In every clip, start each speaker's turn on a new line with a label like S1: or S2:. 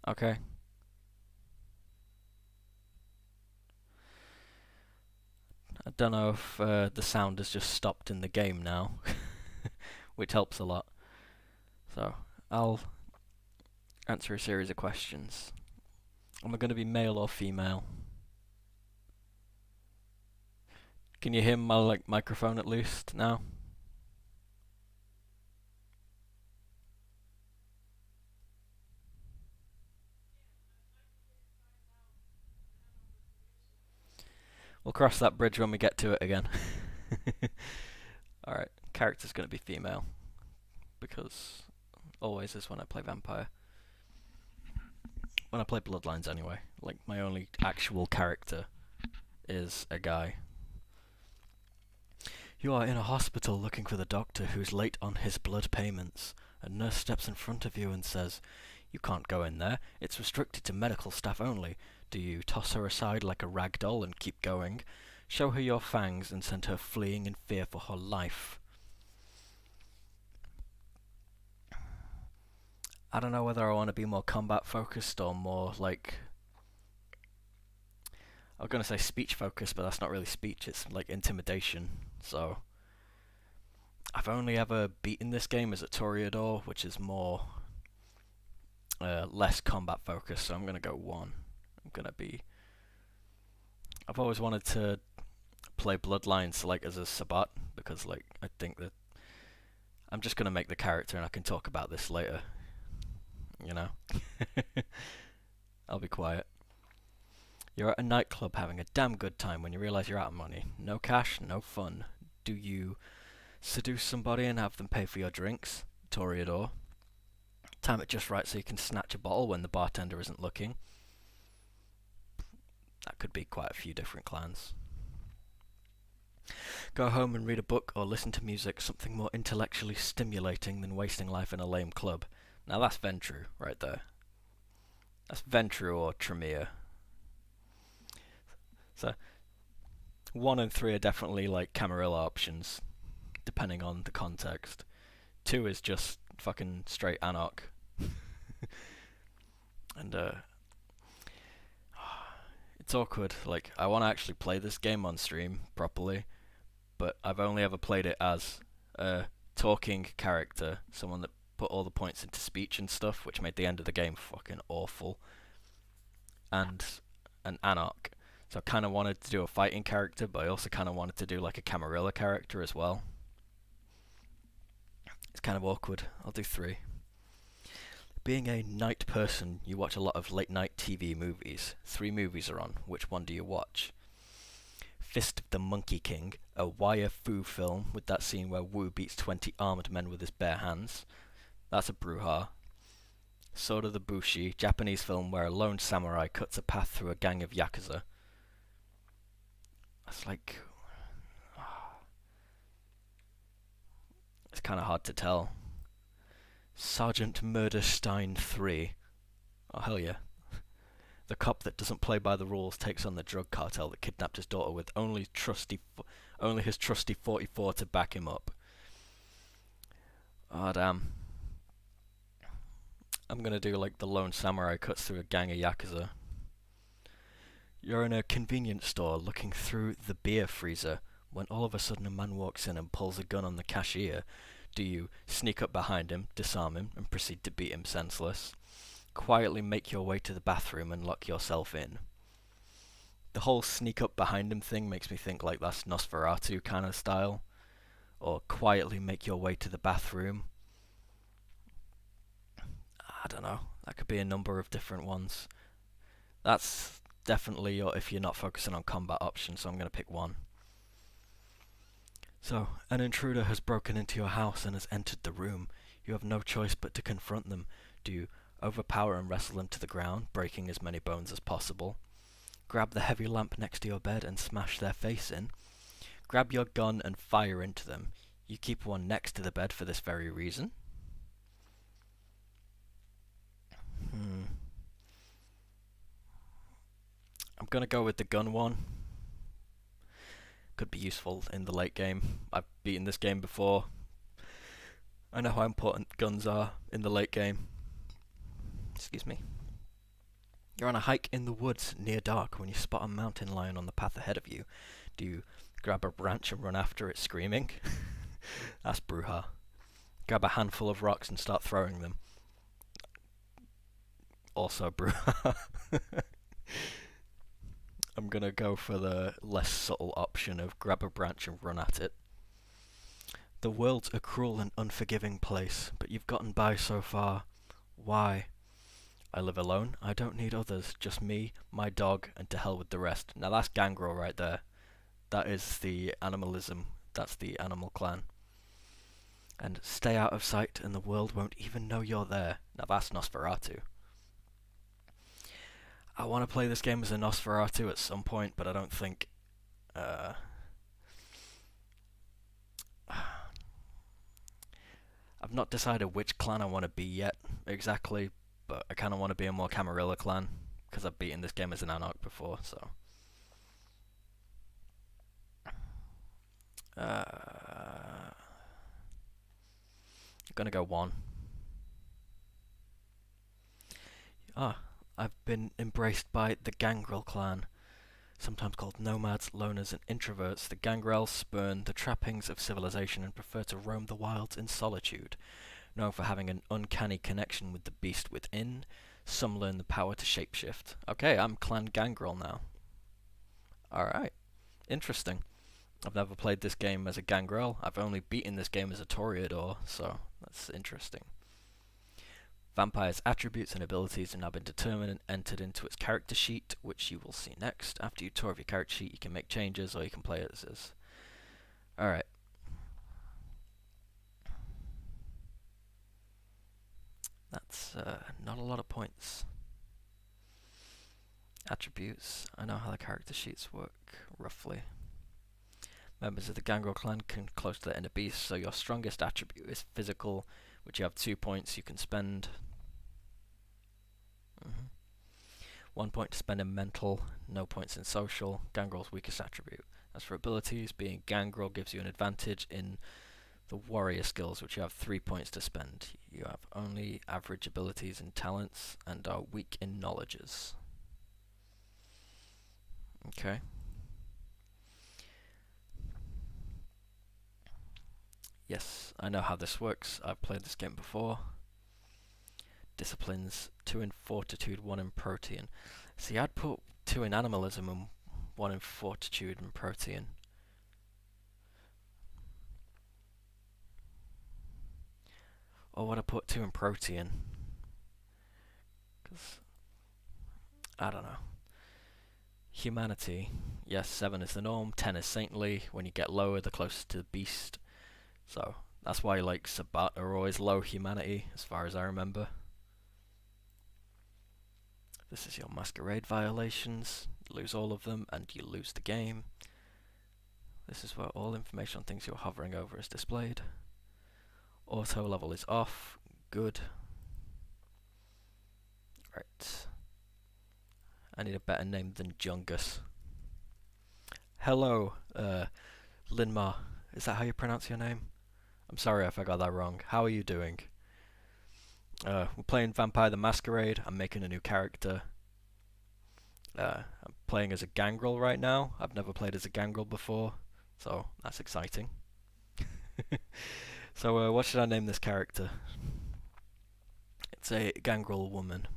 S1: Okay. I don't know if the sound has just stopped in the game now, which helps a lot. So, I'll answer a series of questions. Am I going to be male or female? Can you hear my microphone at least now? We'll cross that bridge when we get to it again. Alright, character's going to be female, because always is when I play vampire. When I play Bloodlines anyway. Like, my only actual character is a guy. You are in a hospital looking for the doctor who's late on his blood payments. A nurse steps in front of you and says, "You can't go in there. It's restricted to medical staff only." Do you toss her aside like a rag doll and keep going? Show her your fangs and send her fleeing in fear for her life? I don't know whether I want to be more combat focused or more like... I was going to say speech focused, but that's not really speech, it's like intimidation. So, I've only ever beaten this game as a Toreador, which is more... less combat focused, so I'm going to go 1. I'm going to be... I've always wanted to play Bloodlines like as a Sabat, because like I think that... I'm just going to make the character and I can talk about this later. You know? I'll be quiet. You're at a nightclub having a damn good time when you realise you're out of money. No cash, no fun. Do you seduce somebody and have them pay for your drinks? Toreador. Time it just right so you can snatch a bottle when the bartender isn't looking. That could be quite a few different clans. Go home and read a book or listen to music, something more intellectually stimulating than wasting life in a lame club. Now that's Ventru right there. That's Ventru or Tremere. So 1 and 3 are definitely like Camarilla options, depending on the context. 2 is just fucking straight Anarch. And it's awkward. Like, I want to actually play this game on stream properly, but I've only ever played it as a talking character, someone that put all the points into speech and stuff, which made the end of the game fucking awful, and an Anarch. So I kind of wanted to do a fighting character, but I also kind of wanted to do like a Camarilla character as well. It's kind of awkward. I'll do 3. Being a night person, you watch a lot of late night TV movies. 3 movies are on. Which one do you watch? Fist of the Monkey King, a wire fu film with that scene where Wu beats 20 armed men with his bare hands. That's a brouhaha. Sword of the Bushi, Japanese film where a lone samurai cuts a path through a gang of yakuza. That's like... It's kind of hard to tell. Sergeant Murderstein 3. Oh, hell yeah. The cop that doesn't play by the rules takes on the drug cartel that kidnapped his daughter with only his trusty 44 to back him up. Oh, damn. I'm gonna do like the lone samurai cuts through a gang of yakuza. You're in a convenience store looking through the beer freezer when all of a sudden a man walks in and pulls a gun on the cashier. Do you sneak up behind him, disarm him, and proceed to beat him senseless? Quietly make your way to the bathroom and lock yourself in? The whole sneak up behind him thing makes me think like that's Nosferatu kind of style. Or quietly make your way to the bathroom. I don't know. That could be a number of different ones. That's definitely your if you're not focusing on combat options, so I'm going to pick 1. So, an intruder has broken into your house and has entered the room. You have no choice but to confront them. Do you overpower and wrestle them to the ground, breaking as many bones as possible? Grab the heavy lamp next to your bed and smash their face in? Grab your gun and fire into them. You keep one next to the bed for this very reason? I'm gonna go with the gun one. Could be useful in the late game. I've beaten this game before. I know how important guns are in the late game. Excuse me. You're on a hike in the woods near dark when you spot a mountain lion on the path ahead of you. Do you grab a branch and run after it screaming? That's Bruja. Grab a handful of rocks and start throwing them. Also Bruja. I'm gonna go for the less subtle option of grab a branch and run at it. The world's a cruel and unforgiving place, but you've gotten by so far. Why? I live alone. I don't need others. Just me, my dog, and to hell with the rest. Now that's Gangrel right there. That is the animalism. That's the animal clan. And stay out of sight and the world won't even know you're there. Now that's Nosferatu. I want to play this game as a Nosferatu at some point, but I don't think... I've not decided which clan I want to be yet, exactly, but I kind of want to be a more Camarilla clan, because I've beaten this game as an Anarch before, so... I'm gonna go 1. I've been embraced by the Gangrel clan. Sometimes called nomads, loners, and introverts, the Gangrel spurn the trappings of civilization and prefer to roam the wilds in solitude. Known for having an uncanny connection with the beast within, some learn the power to shapeshift. Okay, I'm Clan Gangrel now. Alright, interesting. I've never played this game as a Gangrel. I've only beaten this game as a Toreador, so that's interesting. Vampire's attributes and abilities have now been determined and entered into its character sheet, which you will see next. After you tour of your character sheet, you can make changes or you can play it as is. Alright. That's not a lot of points. Attributes. I know how the character sheets work, roughly. Members of the Gangrel clan can close to the inner beast, so your strongest attribute is physical, which you have 2 points you can spend. 1 point to spend in mental, no points in social. Gangrel's weakest attribute. As for abilities, being Gangrel gives you an advantage in the warrior skills, which you have 3 points to spend. You have only average abilities and talents, and are weak in knowledges. Okay. Yes, I know how this works. I've played this game before. Disciplines 2 in Fortitude, 1 in Protean. See, I'd put 2 in Animalism and 1 in Fortitude and Protean. Or would I put 2 in Protean? Because, I don't know. Humanity, yes, 7 is the norm, 10 is saintly. When you get lower, the closer to the beast. So, that's why like Sabat are always low humanity, as far as I remember. This is your Masquerade violations. You lose all of them, and you lose the game. This is where all information on things you're hovering over is displayed. Auto level is off. Good. Right. I need a better name than Jungus. Hello, Linmar. Is that how you pronounce your name? I'm sorry if I got that wrong. How are you doing? We're playing Vampire the Masquerade. I'm making a new character. I'm playing as a Gangrel right now. I've never played as a Gangrel before, so that's exciting. So what should I name this character? It's a Gangrel woman.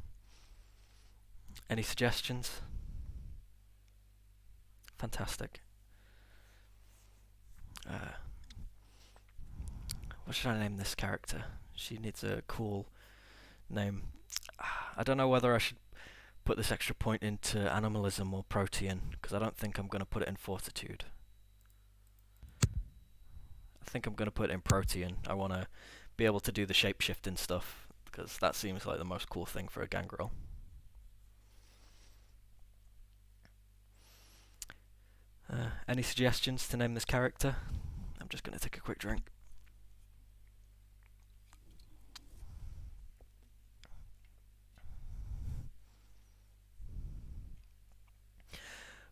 S1: Any suggestions? Fantastic. What should I name this character? She needs a cool name. I don't know whether I should put this extra point into Animalism or Protean, because I don't think I'm going to put it in Fortitude. I think I'm going to put it in Protean. I want to be able to do the shapeshifting stuff, because that seems like the most cool thing for a Gangrel. Any suggestions to name this character? I'm just going to take a quick drink.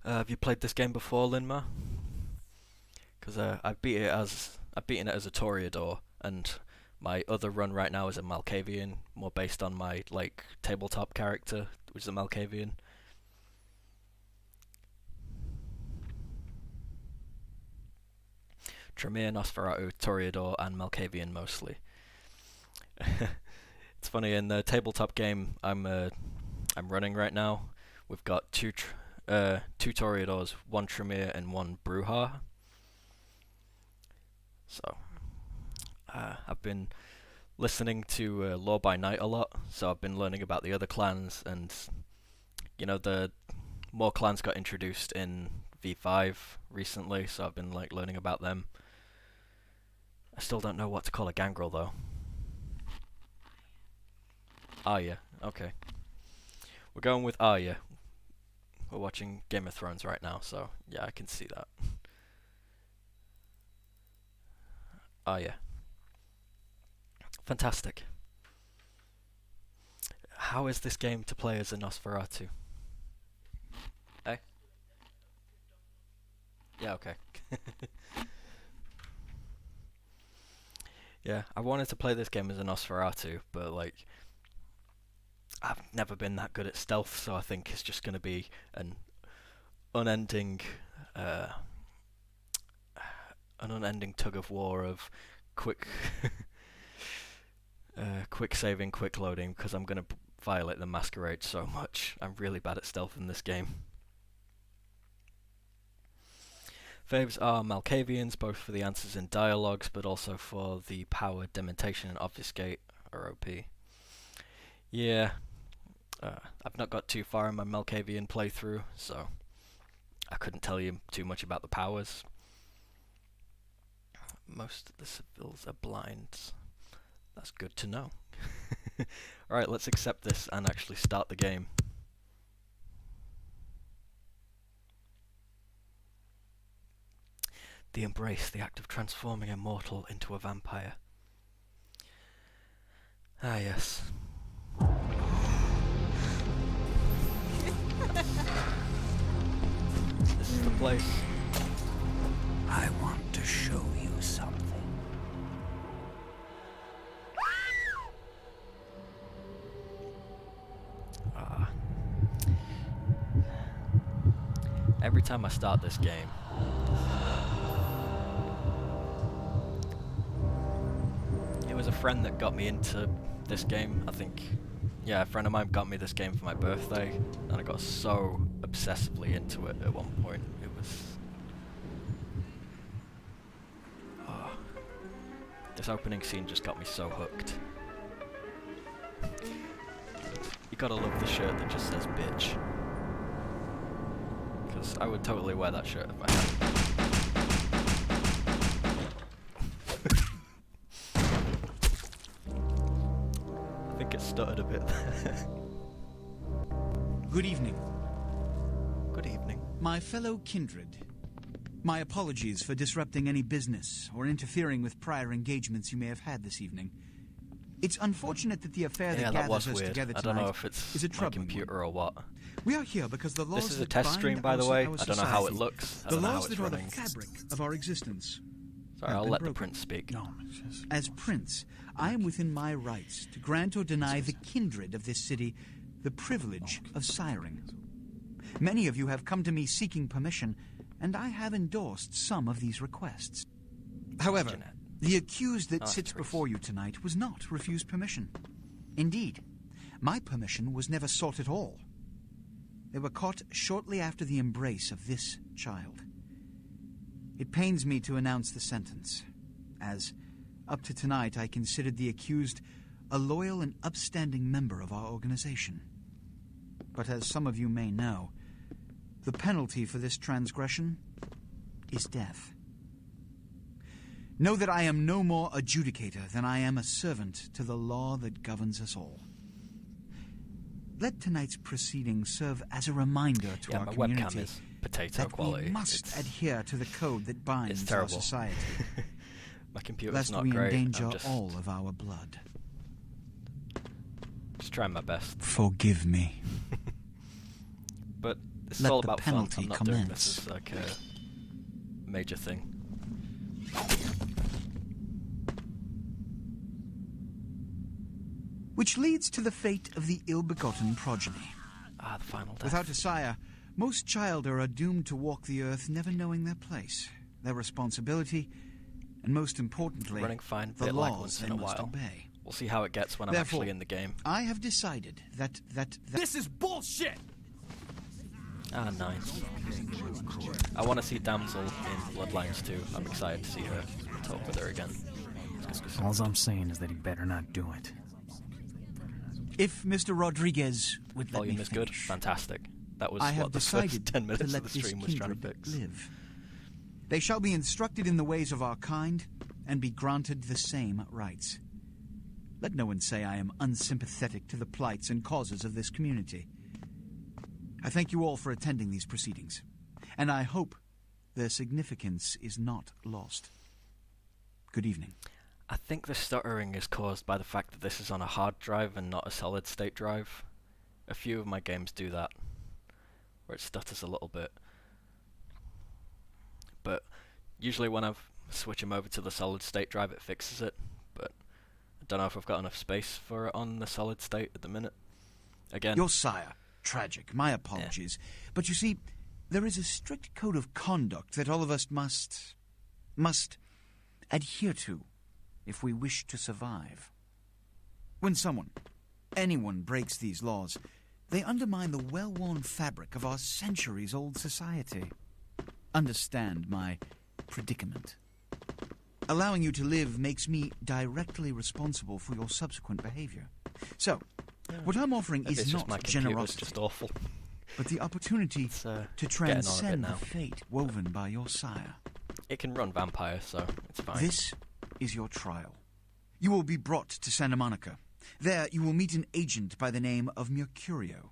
S1: Have you played this game before, Linma? Because I've beaten it as a Toreador, and my other run right now is a Malkavian, more based on my tabletop character, who's a Malkavian. Tremere, Nosferatu, Toreador, and Malkavian mostly. It's funny, in the tabletop game I'm running right now, we've got two Toreadors, one Tremere, and one Bruja. So, I've been listening to Law by Night a lot, so I've been learning about the other clans, and the more clans got introduced in V5 recently, so I've been learning about them. I still don't know what to call a gangrel though. Arya, okay. We're going with Arya. We're watching Game of Thrones right now, so yeah, I can see that. Arya. Fantastic. How is this game to play as a Nosferatu? Eh? Yeah, okay. Yeah, I wanted to play this game as a Nosferatu, but I've never been that good at stealth, so I think it's just going to be an unending tug of war of quick quick saving, quick loading, because I'm going to violate the Masquerade so much. I'm really bad at stealth in this game. Faves are Malkavians, both for the answers in dialogues, but also for the power, dementation, and obfuscate, or OP. Yeah, I've not got too far in my Malkavian playthrough, so I couldn't tell you too much about the powers. Most of the civils are blind. That's good to know. Alright, let's accept this and actually start the game. The embrace, the act of transforming a mortal into a vampire. Ah, yes. This is the place.
S2: I want to show you something.
S1: Every time I start this game, it was a friend that got me into this game. I think, yeah, a friend of mine got me this game for my birthday, and I got so obsessively into it at one point. It was... this opening scene just got me so hooked. You gotta love the shirt that just says bitch. Because I would totally wear that shirt if I had. I think it stuttered a bit there.
S3: Good evening.
S1: Good evening.
S3: My fellow kindred. My apologies for disrupting any business or interfering with prior engagements you may have had this evening. It's unfortunate that the affair that gathers us together tonight
S1: I don't know if it's
S3: is a
S1: my
S3: troubling
S1: computer
S3: one.
S1: or what.
S3: We are here because the laws
S1: This is a
S3: that
S1: test
S3: bind
S1: stream, by the
S3: our
S1: way.
S3: our
S1: I don't know how it
S3: society,
S1: looks. I
S3: the
S1: don't know how
S3: laws
S1: it's
S3: that are the
S1: running.
S3: fabric of our existence.
S1: Sorry,
S3: have
S1: I'll
S3: been
S1: let the
S3: broken.
S1: prince speak.
S3: No. As prince, I am within my rights to grant or deny the kindred of this city the privilege of siring. Many of you have come to me seeking permission, and I have endorsed some of these requests. However, the accused that sits before you tonight was not refused permission. Indeed, my permission was never sought at all. They were caught shortly after the embrace of this child. It pains me to announce the sentence, as, up to tonight, I considered the accused a loyal and upstanding member of our organization. But as some of you may know, the penalty for this transgression is death. Know that I am no more adjudicator than I am a servant to the law that governs us all. Let tonight's proceedings serve as a reminder to our
S1: my
S3: community
S1: webcam is potato
S3: that
S1: quality.
S3: we must adhere to the code that binds our society,
S1: My computer's
S3: lest
S1: not
S3: we
S1: great.
S3: endanger
S1: I'm just
S3: all of our blood.
S1: trying my best.
S3: Forgive me.
S1: But this is
S3: Let
S1: all
S3: the
S1: about fun.
S3: penalty
S1: I'm not doing
S3: commence.
S1: this as like a major thing.
S3: Which leads to the fate of the ill-begotten progeny.
S1: The final death.
S3: Without a sire, most childer are doomed to walk the earth never knowing their place, their responsibility, and most importantly,
S1: Running fine,
S3: the
S1: bit like
S3: laws
S1: once
S3: they
S1: in a
S3: must
S1: while.
S3: obey.
S1: We'll see how it gets when I'm
S3: Therefore,
S1: actually in the game.
S3: I have decided that
S4: This is bullshit!
S1: Nice. I want to see Damsel in Bloodlines too. I'm excited to see her and talk with her again.
S2: All I'm saying is that he better not do it.
S3: if Mr. Rodriguez would let
S1: Volume
S3: me
S1: is good.
S3: finish,
S1: Fantastic. That was
S3: I have
S1: what the first
S3: decided
S1: 10
S3: to
S1: minutes
S3: let
S1: of the
S3: this
S1: stream was trying to
S3: kindred
S1: fix.
S3: live. They shall be instructed in the ways of our kind and be granted the same rights. Let no one say I am unsympathetic to the plights and causes of this community. I thank you all for attending these proceedings, and I hope their significance is not lost. Good evening.
S1: I think the stuttering is caused by the fact that this is on a hard drive and not a solid state drive. A few of my games do that, where it stutters a little bit. But usually when I switch them over to the solid state drive, it fixes it. But I don't know if I've got enough space for it on the solid state at the minute. Again,
S3: Your sire, tragic, my apologies. But you see, there is a strict code of conduct that all of us must adhere to if we wish to survive. When anyone breaks these laws, they undermine the well-worn fabric of our centuries-old society. Understand my predicament. Allowing you to live makes me directly responsible for your subsequent behavior. So, what I'm offering
S1: maybe
S3: is
S1: it's just
S3: not
S1: my computer's
S3: generosity,
S1: just awful.
S3: but the opportunity
S1: It's
S3: to
S1: getting on a bit
S3: transcend the
S1: now.
S3: fate woven by your sire.
S1: It can run vampire, so it's fine.
S3: This is your trial. You will be brought to Santa Monica. There you will meet an agent by the name of Mercurio.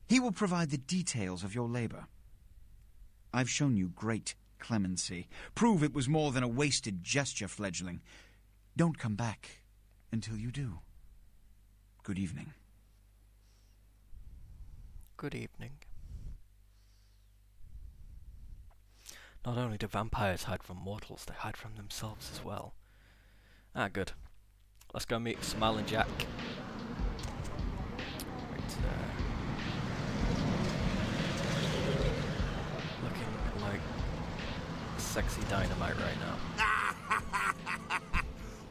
S3: He will provide the details of your labor. I've shown you great clemency. Prove it was more than a wasted gesture, fledgling. Don't come back until you do. Good evening.
S1: Good evening. Not only do vampires hide from mortals, they hide from themselves as well. Good. Let's go meet Smiling Jack. Right, looking like sexy dynamite right now.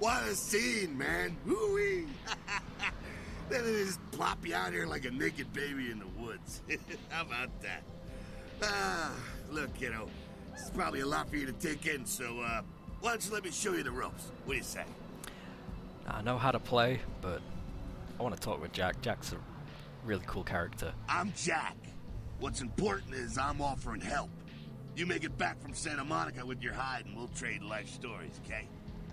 S5: What a scene, man. Woo-wee. Then they just plop you out here like a naked baby in the woods. How about that? Look, kiddo, this is probably a lot for you to take in, so, why don't you let me show you the ropes? What do you say?
S1: I know how to play, but I want to talk with Jack. Jack's a really cool character.
S5: I'm Jack. What's important is I'm offering help. You make it back from Santa Monica with your hide and we'll trade life stories, okay?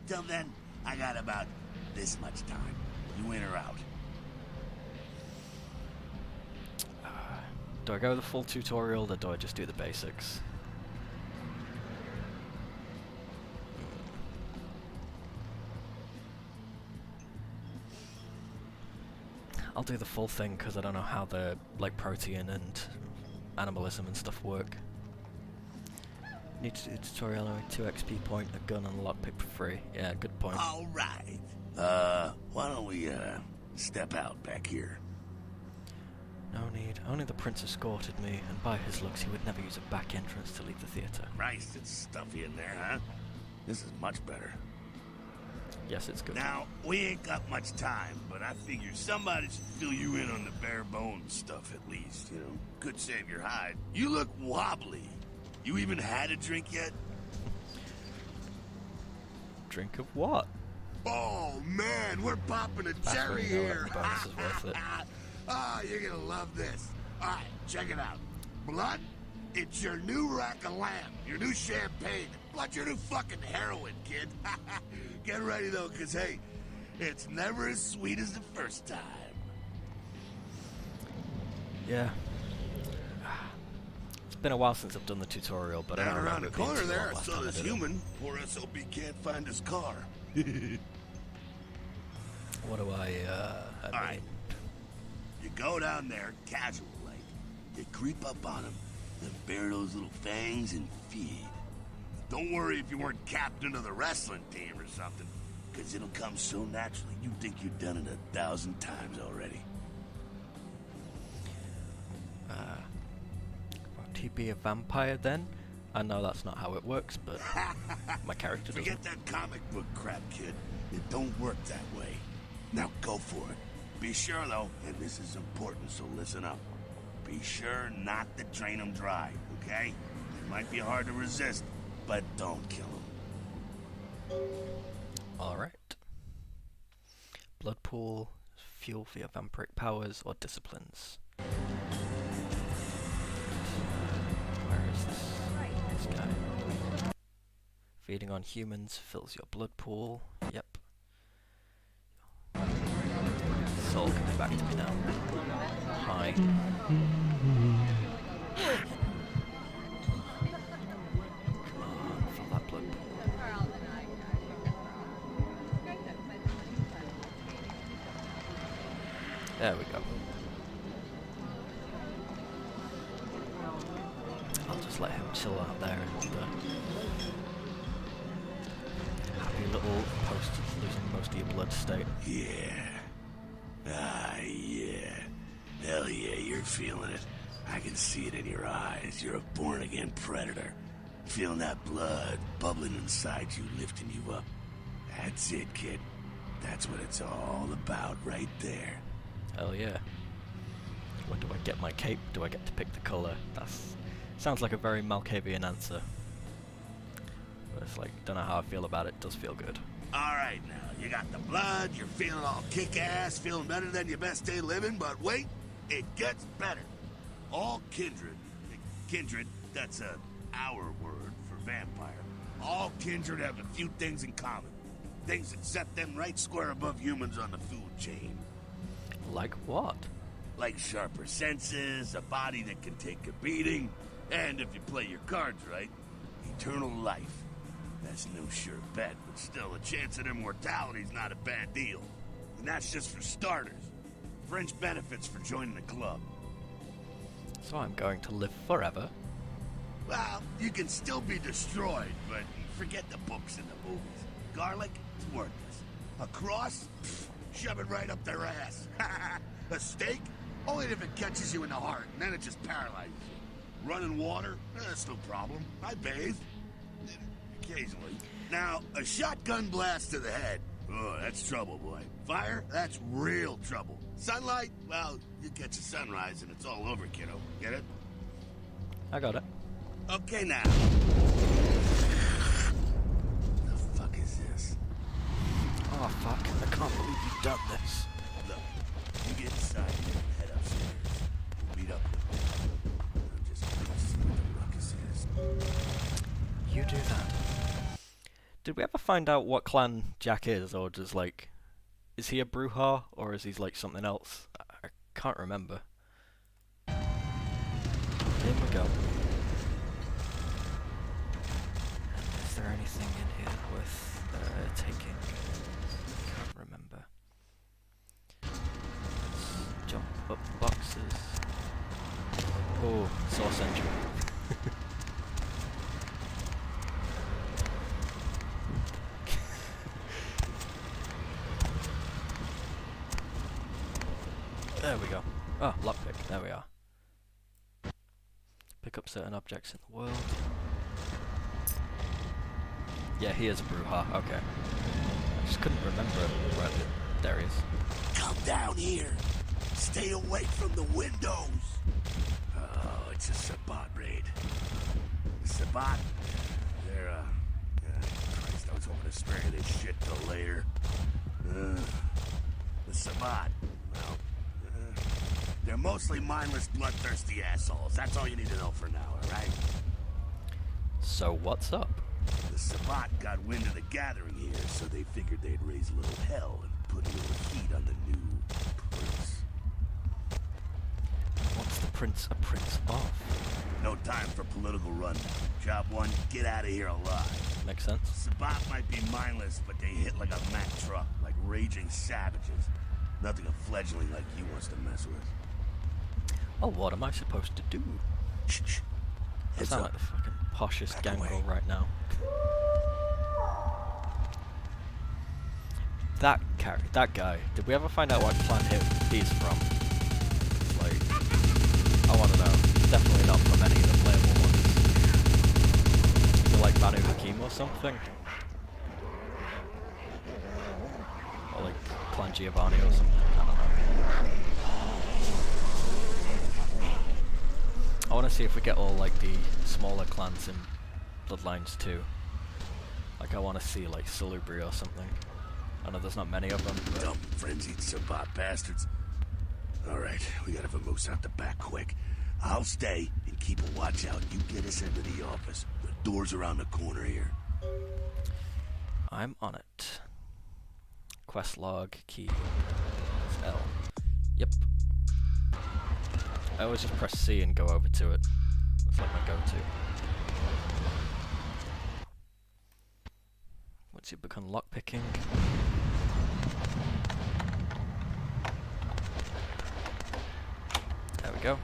S5: Till then, I got about this much time. You in or out?
S1: Do I go the full tutorial or do I just do the basics? I'll do the full thing because I don't know how the protein and animalism and stuff work. Need to do a tutorial, only 2 XP point, a gun and a lockpick for free. Yeah, good point.
S5: All right. Why don't we, step out back here?
S1: No need. Only the prince escorted me, and by his looks he would never use a back entrance to leave the theatre.
S5: Christ, it's stuffy in there, huh? This is much better.
S1: Yes, it's good.
S5: Now, we ain't got much time, but I figure somebody should fill you in on the bare bones stuff at least, you know? Could save your hide. You look wobbly. You even had a drink yet?
S1: Drink of what?
S5: Oh, man, we're popping a
S1: That's
S5: cherry
S1: when you know
S5: here.
S1: every bonus is worth it.
S5: You're gonna love this. All right, check it out. Blood, it's your new rack of lamb, your new champagne, plus your new fucking heroin, kid. Get ready, though, because, hey, it's never as sweet as the first time.
S1: Yeah. It's been a while since I've done the tutorial, but I
S5: Down
S1: don't
S5: around
S1: remember
S5: the
S1: it being
S5: corner
S1: too
S5: there,
S1: long
S5: I
S1: last
S5: saw
S1: time I
S5: this
S1: did it.
S5: human. Poor SOB can't find his car.
S1: What do I
S5: All right. You go down there, casual like. You creep up on him, then bare those little fangs and feed. Don't worry if you weren't captain of the wrestling team or something, because it'll come so naturally you think you've done it 1,000 times already.
S1: Won't he be a vampire then? I know that's not how it works, but my character doesn't.
S5: Forget that comic book crap, kid. It don't work that way. Now go for it. Be sure, though, and this is important, so listen up. Be sure not to drain them dry, okay? It might be hard to resist, but don't kill them.
S1: Alright. Blood pool, fuel for your vampiric powers or disciplines. Where is this guy? Feeding on humans fills your blood pool. Yep. Soul coming back to me now. Hi. Come on, fill that blood pool. There we go. I'll just let him chill out there and happy little post losing most of your blood state.
S5: Yeah. Ah, yeah. Hell yeah, you're feeling it. I can see it in your eyes. You're a born-again predator. Feeling that blood bubbling inside you, lifting you up. That's it, kid. That's what it's all about right there.
S1: Hell yeah. When do I get my cape? Do I get to pick the colour? Sounds like a very Malkavian answer. But it's like, don't know how I feel about it, does feel good.
S5: Alright now, you got the blood, you're feeling all kick-ass, feeling better than your best day living, but wait, it gets better. All kindred, that's our word for vampire. All kindred have a few things in common. Things that set them right square above humans on the food chain.
S1: Like what?
S5: Like sharper senses, a body that can take a beating, and if you play your cards right, eternal life. That's no sure bet, but still, a chance at immortality's not a bad deal. And that's just for starters. Fringe benefits for joining the club.
S1: So I'm going to live forever?
S5: Well, you can still be destroyed, but forget the books and the movies. Garlic, it's worthless. A cross? Pfft, shove it right up their ass. A stake? Only if it catches you in the heart, and then it just paralyzes you. Running water? That's no problem. I bathe. Occasionally. Now, a shotgun blast to the head. Oh, that's trouble, boy. Fire? That's real trouble. Sunlight? Well, you catch a sunrise and it's all over, kiddo. Get it?
S1: I got it.
S5: Okay, now. The fuck is this?
S1: Oh fuck, I can't believe you've done this.
S5: Look, you get inside and head upstairs. We'll meet up with me. I'm just curious to see what the ruckus is.
S1: You do that. Did we ever find out what clan Jack is, or just like, is he a Bruja, or is he like something else? I can't remember. Here we go. Is there anything in here worth taking? Can't remember. Let's jump up boxes. Oh, source entry. There we go. Oh, lockpick. There we are. Pick up certain objects in the world. Yeah, he is a Bruja. Okay. I just couldn't remember where there he is.
S5: Come down here. Stay away from the windows. Oh, it's a Sabbat raid. The Sabbat? They're, Christ, I was hoping to spare you this shit till later. The Sabbat, well, they're mostly mindless, bloodthirsty assholes. That's all you need to know for now, alright?
S1: So what's up?
S5: The Sabbat got wind of the gathering here, so they figured they'd raise a little hell and put a little heat on the new prince.
S1: What's the prince a prince of?
S5: No time for political rundown. Job one, get out of here alive.
S1: Makes sense.
S5: Sabbat might be mindless, but they hit like a Mack truck, like raging savages. Nothing a fledgling like you wants to mess with.
S1: Oh, what am I supposed to do?
S5: Shh.
S1: I
S5: Heads
S1: sound
S5: up.
S1: like the fucking poshest
S5: Back
S1: gangrel
S5: away.
S1: right now. That guy. Did we ever find out what clan he's from? It's like, I want to know. Definitely not from any of the playable ones. Is it like Banu Hakim or something? Or like Clan Giovanni or something? I don't know. I want to see if we get all like the smaller clans in Bloodlines too. Like I want to see like Salubri or something. I know there's not many of them, but...
S5: Dumb frenzied Sabat bastards. Alright, we gotta vamoose out the back quick. I'll stay and keep a watch out. You get us into the office. The door's around the corner here.
S1: I'm on it. Quest log, key. It's L. Yep. I always just press C and go over to it. That's like my go-to. Once you become lockpicking. There we go.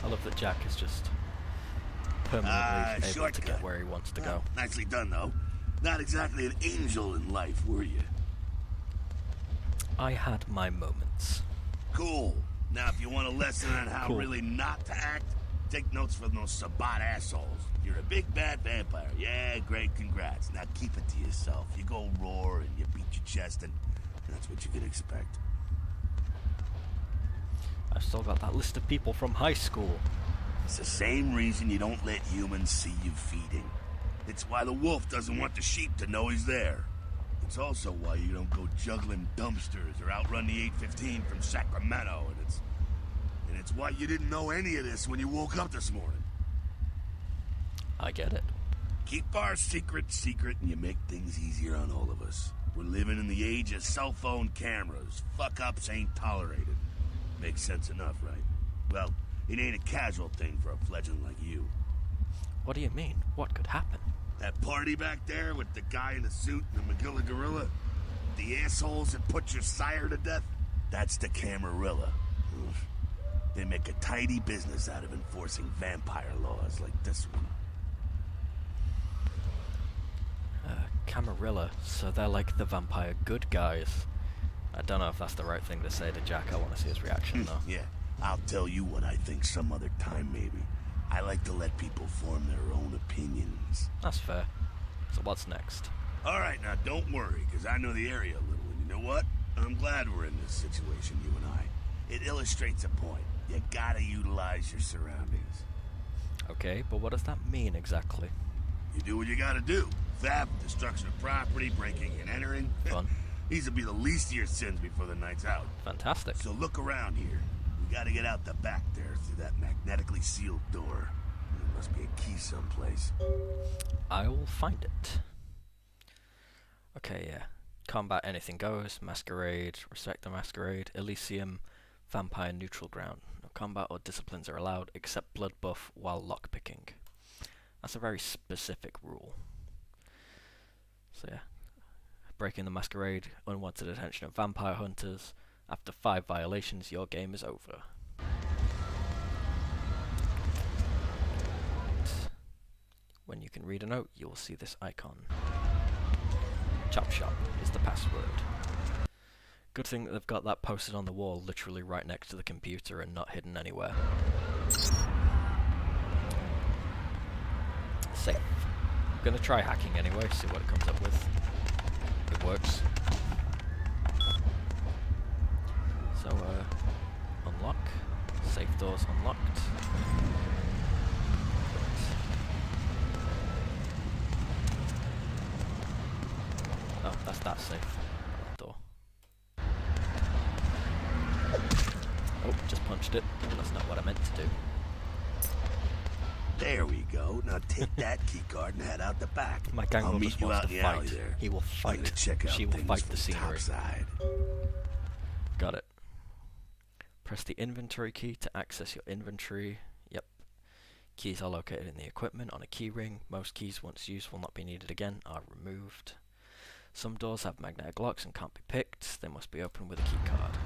S1: I love that Jack is just permanently able to get where he wants to go.
S5: Nicely done, though. Not exactly an angel in life, were you?
S1: I had my moments.
S5: Cool. Now, if you want a lesson on how really not to act, take notes from those Sabat assholes. You're a big bad vampire. Yeah, great, congrats. Now keep it to yourself. You go roar and you beat your chest, and that's what you can expect.
S1: I've still got that list of people from high school.
S5: It's the same reason you don't let humans see you feeding. It's why the wolf doesn't want the sheep to know he's there. It's also why you don't go juggling dumpsters or outrun the 815 from Sacramento, and it's why you didn't know any of this when you woke up this morning.
S1: I get it.
S5: Keep our secret, and you make things easier on all of us. We're living in the age of cell phone cameras. Fuck-ups ain't tolerated. Makes sense enough, right? Well, it ain't a casual thing for a fledgling like you.
S1: What do you mean? What could happen?
S5: That party back there with the guy in the suit and the Magilla Gorilla? The assholes that put your sire to death? That's the Camarilla. They make a tidy business out of enforcing vampire laws like this one.
S1: Camarilla, so they're like the vampire good guys. I don't know if that's the right thing to say to Jack. I want to see his reaction though.
S5: Yeah, I'll tell you what I think some other time maybe. I like to let people form their own opinions.
S1: That's fair. So what's next?
S5: Alright, now don't worry, because I know the area a little, and you know what? I'm glad we're in this situation, you and I. It illustrates a point. You gotta utilize your surroundings.
S1: Okay, but what does that mean exactly?
S5: You do what you gotta do. Theft, destruction of property, breaking and entering.
S1: Fun.
S5: These will be the least of your sins before the night's out.
S1: Fantastic.
S5: So look around here. We gotta get out the back there through that magnetically sealed door. There must be a key someplace.
S1: I will find it. Okay, yeah. Combat anything goes. Masquerade. Respect the Masquerade. Elysium. Vampire neutral ground. No combat or disciplines are allowed except blood buff while lockpicking. That's a very specific rule. So yeah. Breaking the Masquerade. Unwanted attention of vampire hunters. After 5 violations, your game is over. When you can read a note, you will see this icon. Chop shop is the password. Good thing that they've got that posted on the wall literally right next to the computer and not hidden anywhere. Safe. I'm gonna try hacking anyway, see what it comes up with. It works. So, unlock. Safe doors unlocked. Oh, that's that safe. That door. Oh, just punched it. That's not what I meant to do.
S5: There we go. Now take that keycard and head out the back.
S1: My gangrel
S5: I'll meet
S1: just
S5: you
S1: wants
S5: out
S1: to
S5: in the alley
S1: fight.
S5: there.
S1: He will
S5: I'm gonna
S1: fight.
S5: check out
S1: She will
S5: things
S1: fight
S5: from
S1: the scenery.
S5: topside.
S1: Got it. Press the inventory key to access your inventory. Yep. Keys are located in the equipment on a key ring. Most keys, once used, will not be needed again, are removed. Some doors have magnetic locks and can't be picked. They must be opened with a key card.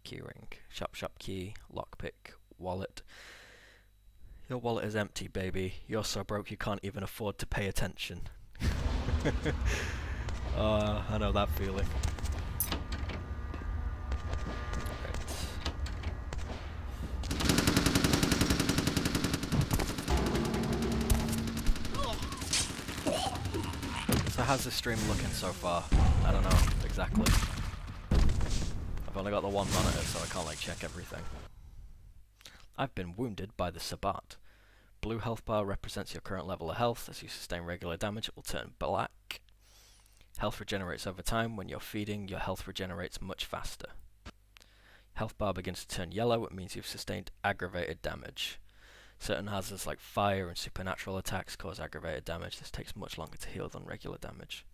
S1: Key ring. Shop key. Lockpick. Wallet. Your wallet is empty, baby. You're so broke you can't even afford to pay attention. I know that feeling. So how's the stream looking so far? I don't know exactly. I've only got the one monitor, so I can't like check everything. I've been wounded by the Sabbat. Blue health bar represents your current level of health. As you sustain regular damage, it will turn black. Health regenerates over time. When you're feeding, your health regenerates much faster. Health bar begins to turn yellow. It means you've sustained aggravated damage. Certain hazards like fire and supernatural attacks cause aggravated damage. This takes much longer to heal than regular damage.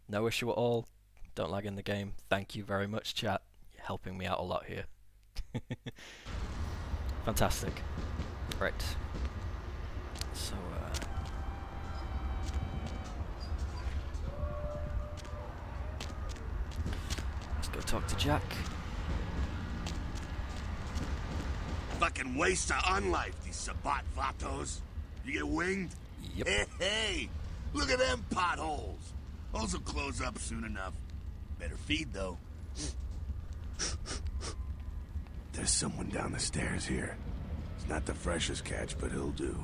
S1: No issue at all. Don't lag in the game. Thank you very much, chat. You're helping me out a lot here. Fantastic. Right. So, let's go talk to Jack.
S5: Fucking waste of unlife, these Sabbat vatos. You get winged?
S1: Yep.
S5: Hey, look at them potholes. Those will close up soon enough. Better feed, though.
S6: There's someone down the stairs here. It's not the freshest catch, but he'll do.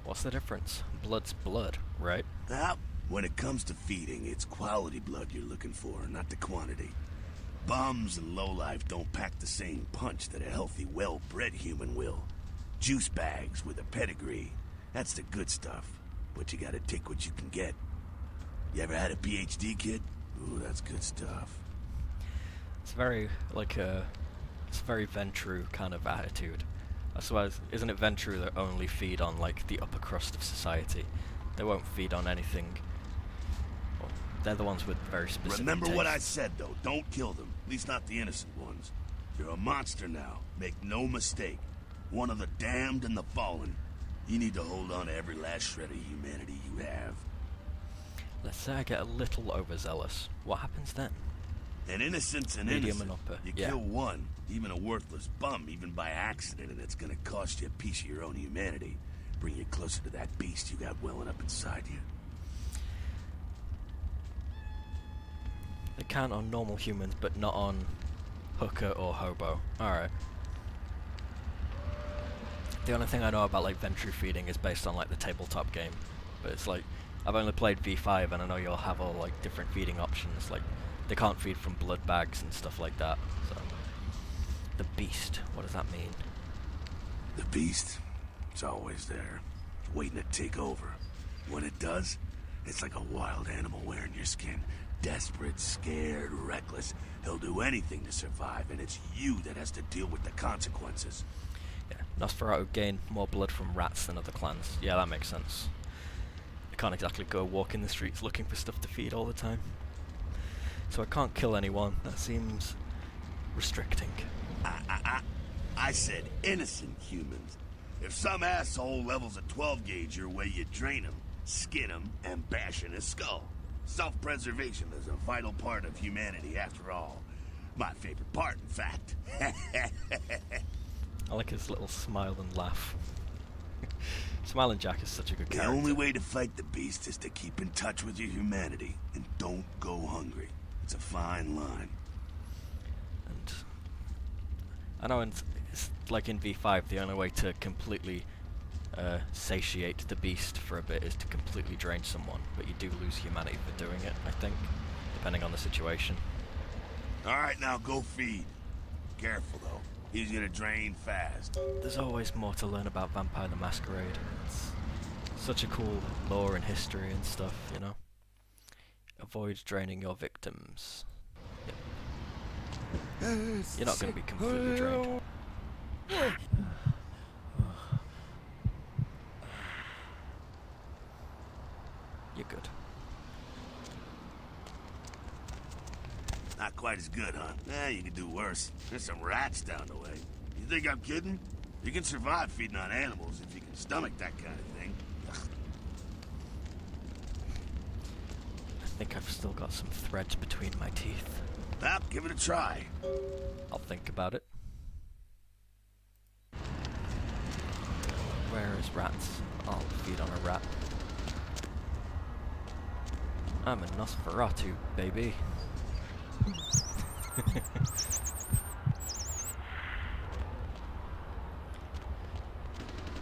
S1: What's the difference? Blood's blood, right?
S5: Well, when it comes to feeding, it's quality blood you're looking for, not the quantity. Bums and lowlife don't pack the same punch that a healthy, well-bred human will. Juice bags with a pedigree. That's the good stuff. But you gotta take what you can get. You ever had a PhD, kid? Ooh, that's good stuff.
S1: It's very, like, it's a very Ventru kind of attitude. I suppose, isn't it Ventru that only feed on, like, the upper crust of society? They won't feed on anything. Well, they're the ones with very specific
S5: Remember what I
S1: tastes.
S5: said, though. Don't kill them. At least not the innocent ones. You're a monster now. Make no mistake. One of the damned and the fallen. You need to hold on to every last shred of humanity you have.
S1: Let's say I get a little overzealous. What happens then?
S5: An innocent's an
S1: Medium
S5: innocent.
S1: and upper,
S5: You
S1: yeah.
S5: kill one, even a worthless bum, even by accident, and it's gonna cost you a piece of your own humanity. Bring you closer to that beast you got welling up inside you.
S1: They count on normal humans, but not on hooker or hobo. Alright. The only thing I know about, like, Ventru feeding is based on, like, the tabletop game. But it's like, I've only played V5, and I know you'll have all, like, different feeding options. Like, they can't feed from blood bags and stuff like that. So, the beast, what does that mean?
S6: The beast, it's always there, waiting to take over. When it does, it's like a wild animal wearing your skin. Desperate, scared, reckless. He'll do anything to survive, and it's you that has to deal with the consequences.
S1: Yeah, Nosferatu gain more blood from rats than other clans. Yeah, that makes sense. I can't exactly go walk in the streets looking for stuff to feed all the time. So I can't kill anyone. That seems restricting.
S5: I said innocent humans. If some asshole levels a 12 gauge your way, you drain him, skin him, and bash in his skull. Self-preservation is a vital part of humanity, after all. My favorite part, in fact.
S1: I like his little smile and laugh. Smiling Jack is such a good
S5: The
S1: character.
S5: only way to fight the beast is to keep in touch with your humanity, and don't go hungry. It's a fine line.
S1: And I know it's like in V5, the only way to completely satiate the beast for a bit is to completely drain someone, but you do lose humanity for doing it, I think, depending on the situation.
S5: Alright, now go feed. Careful, though. He's gonna drain fast.
S1: There's always more to learn about Vampire the Masquerade. It's such a cool lore and history and stuff, you know? Avoid draining your victims. Yep. You're not going to be completely drained. You're good.
S5: Not quite as good, huh? You could do worse. There's some rats down the way. You think I'm kidding? You can survive feeding on animals if you can stomach that kind of thing.
S1: I think I've still got some threads between my teeth.
S5: Well, give it a try.
S1: I'll think about it. there's rats. I'll feed on a rat. I'm a Nosferatu, baby.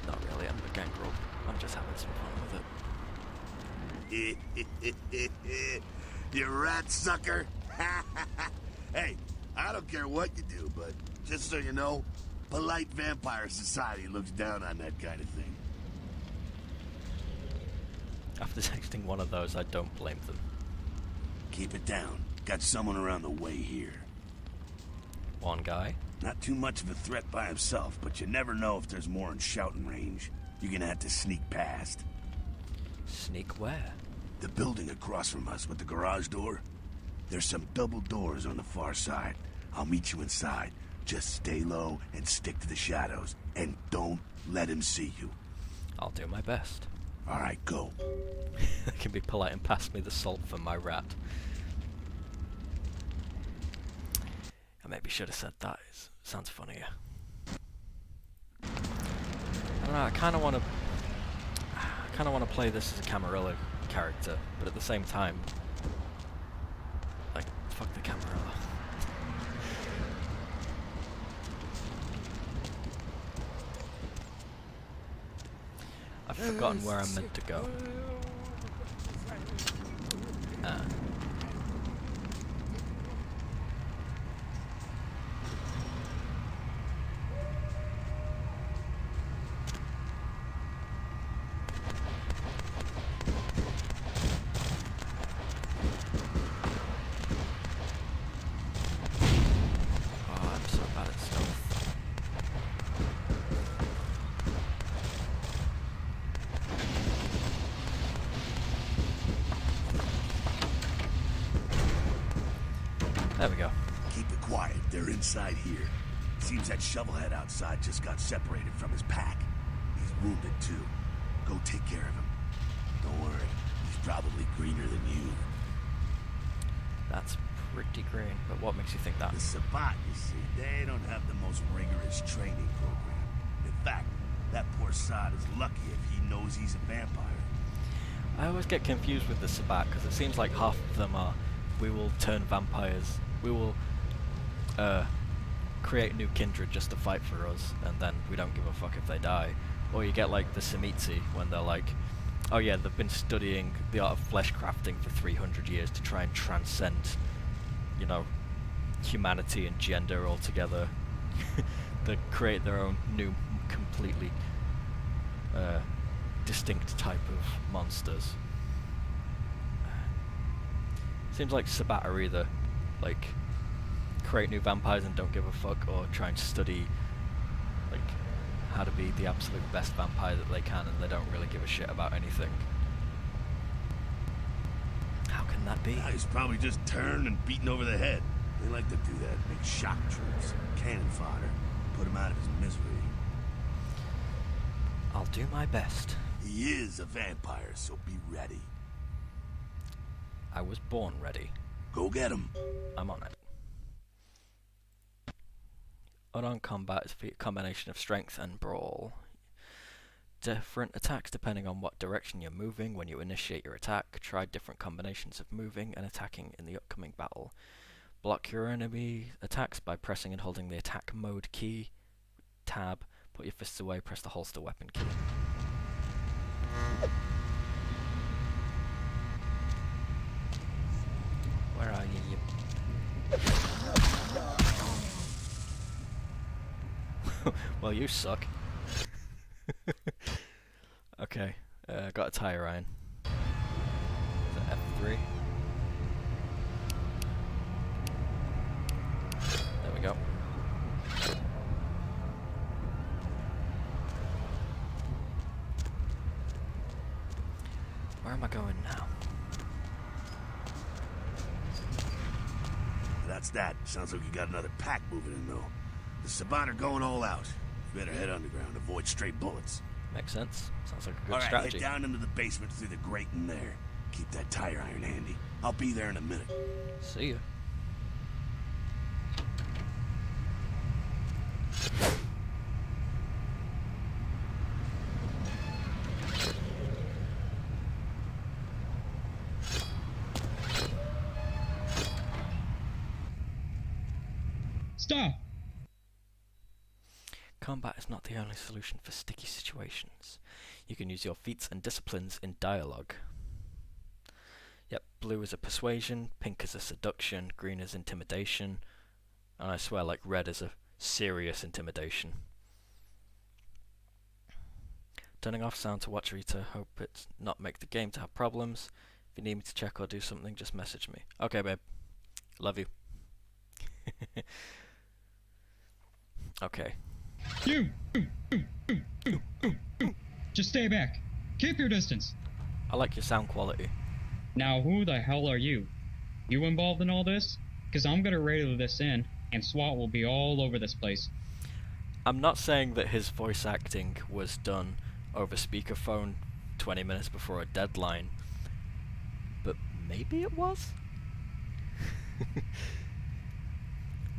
S1: Not really, I'm a gangrel. I'm just having some fun with it.
S5: You rat sucker! Hey, I don't care what you do, but just so you know, polite vampire society looks down on that kind of thing.
S1: After tasting one of those, I don't blame them.
S6: Keep it down. Got someone around the way here.
S1: One guy?
S6: Not too much of a threat by himself, but you never know if there's more in shouting range. You're gonna have to sneak past.
S1: Sneak where?
S6: The building across from us with the garage door. There's some double doors on the far side. I'll meet you inside. Just stay low and stick to the shadows. And don't let him see you.
S1: I'll do my best.
S6: Alright, go.
S1: I can be polite and pass me the salt for my rat. I maybe should have said that. It sounds funnier. I don't know, I kind of want to play this as a Camarilla character, but at the same time, like, fuck the Camarilla. I've forgotten where I'm meant to go. Ah. There we go.
S6: Keep it quiet. They're inside here. Seems that shovelhead outside just got separated from his pack. He's wounded too. Go take care of him. Don't worry. He's probably greener than you.
S1: That's pretty green, but what makes you think that?
S6: The Sabbat, you see, they don't have the most rigorous training program. In fact, that poor sod is lucky if he knows he's a vampire.
S1: I always get confused with the Sabbat, because it seems like half of them are, we will turn vampires, we will create new kindred just to fight for us, and then we don't give a fuck if they die. Or you get like the Semitsi, when they're like, oh yeah, they've been studying the art of flesh crafting for 300 years to try and transcend, you know, humanity and gender altogether. They create their own new, completely distinct type of monsters. Seems like Sabbat are either like create new vampires and don't give a fuck, or try and study like how to be the absolute best vampire that they can, and they don't really give a shit about anything. How can that be?
S6: He's probably just turned and beaten over the head. They like to do that. Make shock troops, cannon fodder, put him out of his misery.
S1: I'll do my best.
S6: He is a vampire, so be ready.
S1: I was born ready.
S6: Go get him.
S1: I'm on it. Unarmed combat is a combination of strength and brawl. Different attacks depending on what direction you're moving. When you initiate your attack, try different combinations of moving and attacking in the upcoming battle. Block your enemy attacks by pressing and holding the attack mode key. Tab. Put your fists away, press the holster weapon key. Where are you? Well, you suck. Okay, got a tire iron. Is it F3? There we go. Where am I going now?
S6: That's that. Sounds like you got another pack moving in, though. The Sabbat are going all out. You better head underground, avoid stray bullets.
S1: Makes sense. Sounds like a good
S6: All right,
S1: strategy.
S6: head down into the basement through the grate in there. Keep that tire iron handy. I'll be there in a minute.
S1: See ya.
S7: Stop!
S1: Combat is not the only solution for sticky situations. You can use your feats and disciplines in dialogue. Yep, blue is a persuasion, pink is a seduction, green is intimidation, and I swear like red is a serious intimidation. Turning off sound to watch Rita, hope it's not make the game to have problems. If you need me to check or do something, just message me. Okay, babe. Love you. Okay.
S7: You! Just stay back. Keep your distance.
S1: I like your sound quality.
S7: Now, who the hell are you? You involved in all this? Because I'm gonna radio this in, and SWAT will be all over this place.
S1: I'm not saying that his voice acting was done over speakerphone 20 minutes before a deadline, but maybe it was?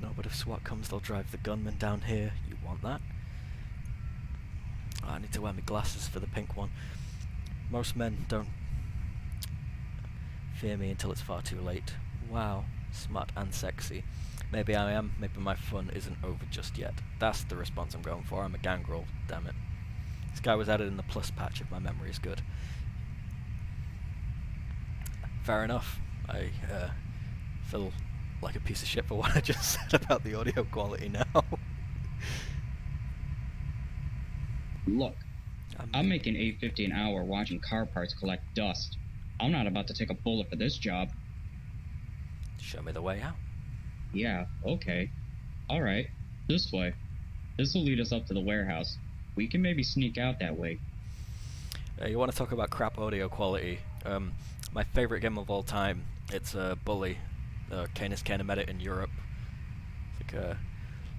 S1: No, but if SWAT comes, they'll drive the gunman down here. You want that? Oh, I need to wear my glasses for the pink one. Most men don't fear me until it's far too late. Wow, smart and sexy. Maybe I am, maybe my fun isn't over just yet. That's the response I'm going for. I'm a gangrel, damn it. This guy was added in the plus patch if my memory is good. Fair enough. I feel like a piece of shit for what I just said about the audio quality now.
S7: Look, I'm making $8.50 an hour watching car parts collect dust. I'm not about to take a bullet for this job.
S1: Show me the way out.
S7: Yeah, okay. Alright, this way. This will lead us up to the warehouse. We can maybe sneak out that way.
S1: You want to talk about crap audio quality? My favorite game of all time, it's Bully. Canis Canem Edit in Europe. It's like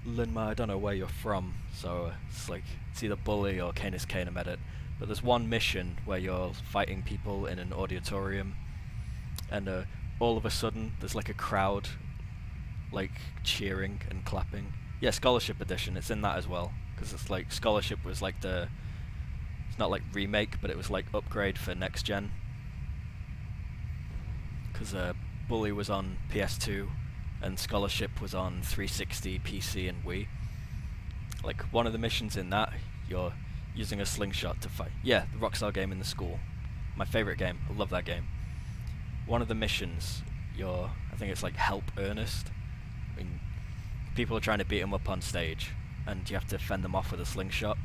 S1: Linma, I don't know where you're from, so it's like it's either Bully or Canis Canem Edit. But there's one mission where you're fighting people in an auditorium, and all of a sudden there's like a crowd like cheering and clapping. Yeah, Scholarship Edition, it's in that as well, because it's like Scholarship was like it's not like remake, but it was like upgrade for next gen. Because Bully was on PS2 and Scholarship was on 360, PC and Wii. Like one of the missions in that, you're using a slingshot to fight. Yeah, the Rockstar game in the school. My favorite game. I love that game. One of the missions, I think it's like Help Ernest. I mean, people are trying to beat him up on stage and you have to fend them off with a slingshot.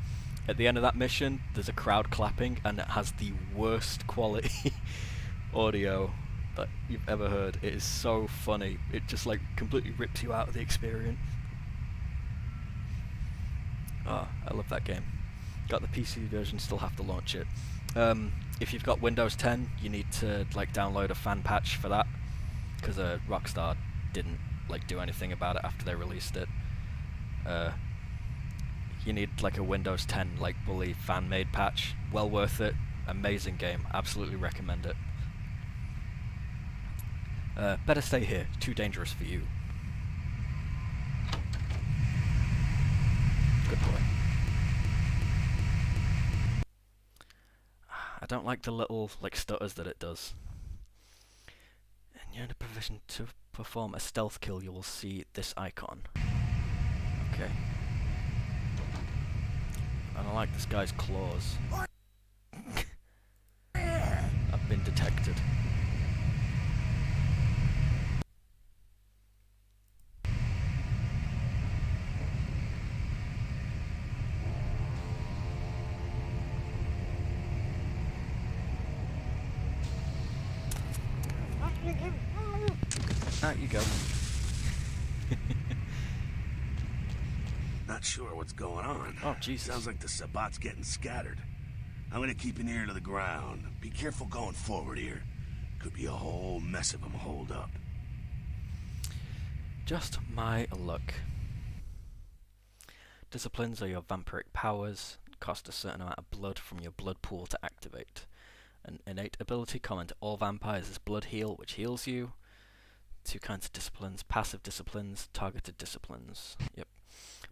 S1: At the end of that mission, there's a crowd clapping and it has the worst quality audio that you've ever heard. It is so funny. It just like completely rips you out of the experience. Oh, I love that game. Got the PC version, still have to launch it. If you've got Windows 10, you need to like download a fan patch for that, because Rockstar didn't like do anything about it after they released it. You need like a Windows 10 like Bully fan made patch. Well worth it. Amazing game. Absolutely recommend it. Better stay here. Too dangerous for you. Good boy. I don't like the little like stutters that it does. And you're in a position to perform a stealth kill, you will see this icon. Okay. I don't like this guy's claws. I've been detected. Out you go.
S6: Not sure what's going on.
S1: Oh, Jesus.
S6: Sounds like the Sabbat's getting scattered. I'm gonna keep an ear to the ground. Be careful going forward here. Could be a whole mess of them holed up.
S1: Just my luck. Disciplines are your vampiric powers. Cost a certain amount of blood from your blood pool to activate. An innate ability common to all vampires is Blood Heal, which heals you. Two kinds of disciplines: passive disciplines, targeted disciplines. Yep.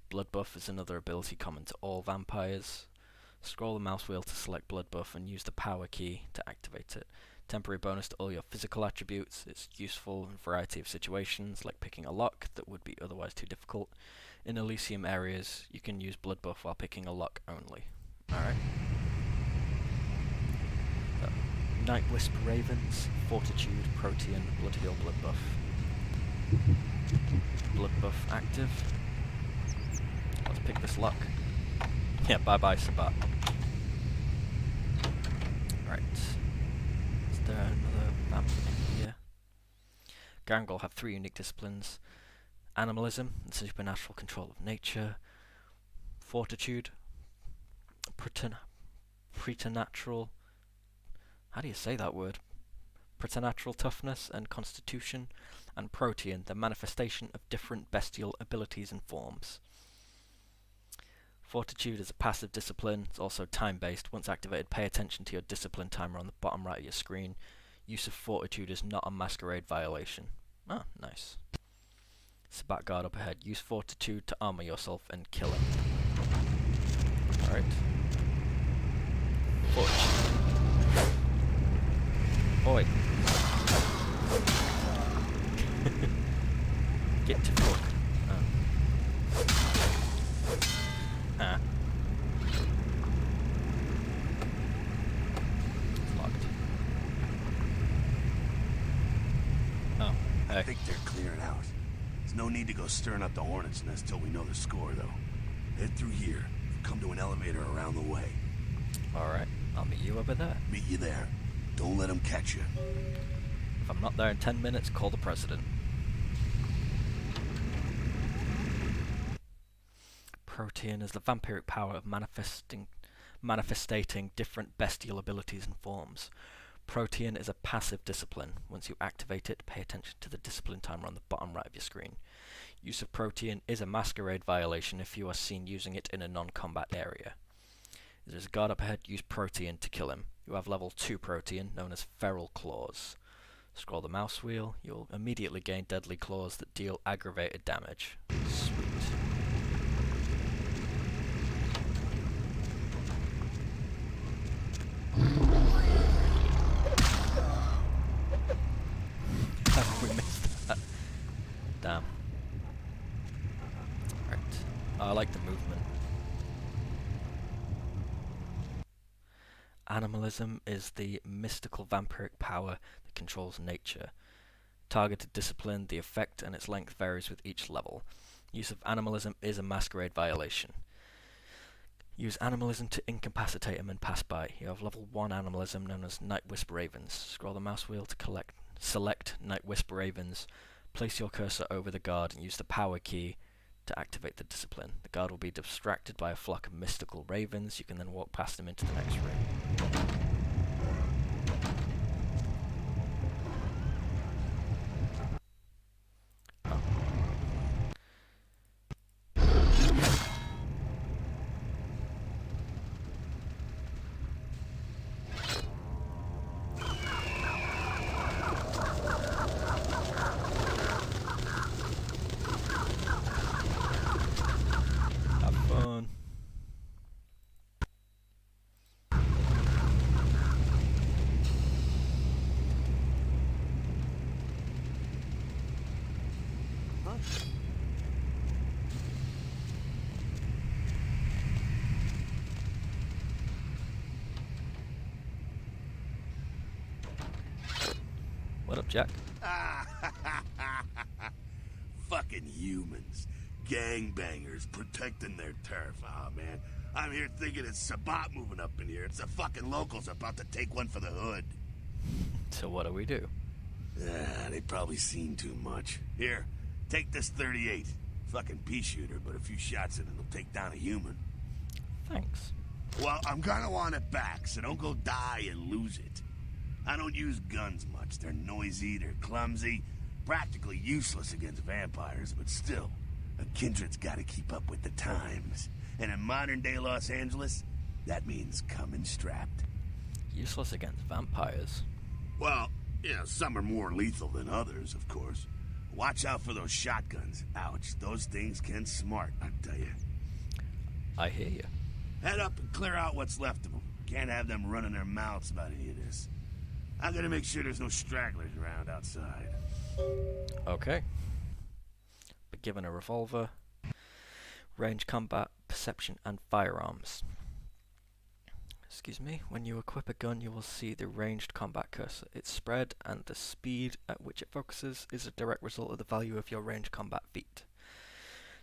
S1: Blood Buff is another ability common to all vampires. Scroll the mouse wheel to select Blood Buff and use the power key to activate it. Temporary bonus to all your physical attributes. It's useful in a variety of situations, like picking a lock that would be otherwise too difficult. In Elysium areas, you can use blood buff while picking a lock only. Alright. Night Wisp Ravens, Fortitude, Protean, Blood Heal, Blood Buff. Blood buff active. Let's pick this lock. Yeah, bye-bye, Sabat. Right. Is there another vamp in here? Gangrel have 3 unique disciplines. Animalism, and supernatural control of nature. Fortitude. Preternatural... How do you say that word? Preternatural toughness and constitution. And Protean, the manifestation of different bestial abilities and forms. Fortitude is a passive discipline. It's also time-based. Once activated, pay attention to your discipline timer on the bottom right of your screen. Use of Fortitude is not a Masquerade violation. Ah, nice. Sabat guard up ahead. Use Fortitude to armor yourself and kill him. Alright. Fortitude. Oi. Get to fuck. Ah. It's locked. Oh, hey.
S6: I think they're clearing out. There's no need to go stirring up the hornet's nest till we know the score, though. Head through here. Come to an elevator around the way.
S1: Alright, I'll meet you over there.
S6: Meet you there. Don't let them catch you.
S1: If I'm not there in 10 minutes, call the president. Protean is the vampiric power of manifesting different bestial abilities and forms. Protean is a passive discipline. Once you activate it, pay attention to the discipline timer on the bottom right of your screen. Use of Protean is a Masquerade violation if you are seen using it in a non-combat area. If there's a guard up ahead, use Protean to kill him. You have level 2 Protean, known as Feral Claws. Scroll the mouse wheel, you'll immediately gain deadly claws that deal aggravated damage. Sweet. We missed that. Damn. Right. I like the movement. Animalism is the mystical vampiric power that controls nature. Targeted discipline, the effect and its length varies with each level. Use of animalism is a Masquerade violation. Use animalism to incapacitate him and pass by. You have level 1 animalism known as Night Wisp Ravens. Scroll the mouse wheel to select Night Wisp Ravens. Place your cursor over the guard and use the power key to activate the discipline. The guard will be distracted by a flock of mystical ravens. You can then walk past them into the next room. Oh. What up, Jack?
S6: Fucking humans. Gangbangers protecting their turf. Aw, man. I'm here thinking it's Sabat moving up in here. It's the fucking locals about to take one for the hood.
S1: So what do we do?
S6: They've probably seen too much. Here, take this 38. Fucking pea shooter, but a few shots in it will take down a human.
S1: Thanks.
S6: Well, I'm gonna want it back, so don't go die and lose it. I don't use guns much. They're noisy, they're clumsy, practically useless against vampires, but still, a kindred's gotta keep up with the times. And in modern-day Los Angeles, that means coming strapped.
S1: Useless against vampires.
S6: Well, yeah, some are more lethal than others, of course. Watch out for those shotguns. Ouch, those things can smart, I tell you.
S1: I hear you.
S6: Head up and clear out what's left of them. Can't have them running their mouths about any of this. I'm gonna make sure there's no stragglers around outside.
S1: Okay. Be given a revolver, range combat, perception, and firearms. Excuse me. When you equip a gun, you will see the ranged combat cursor. Its spread and the speed at which it focuses is a direct result of the value of your ranged combat feat.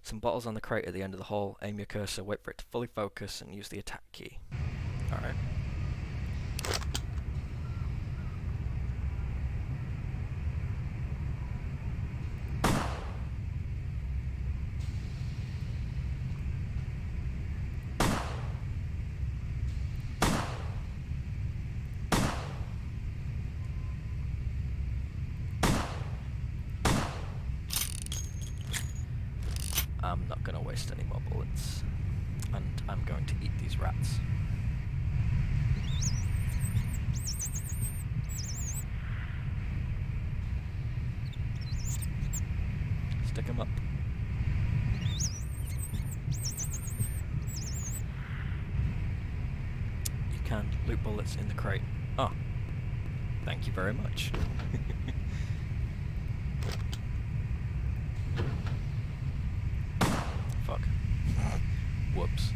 S1: Some bottles on the crate at the end of the hall. Aim your cursor, wait for it to fully focus, and use the attack key. Alright. I'm not going to waste any more bullets, and I'm going to eat these rats. Stick 'em up. You can loot bullets in the crate. Oh, thank you very much. Fuck. Whoops.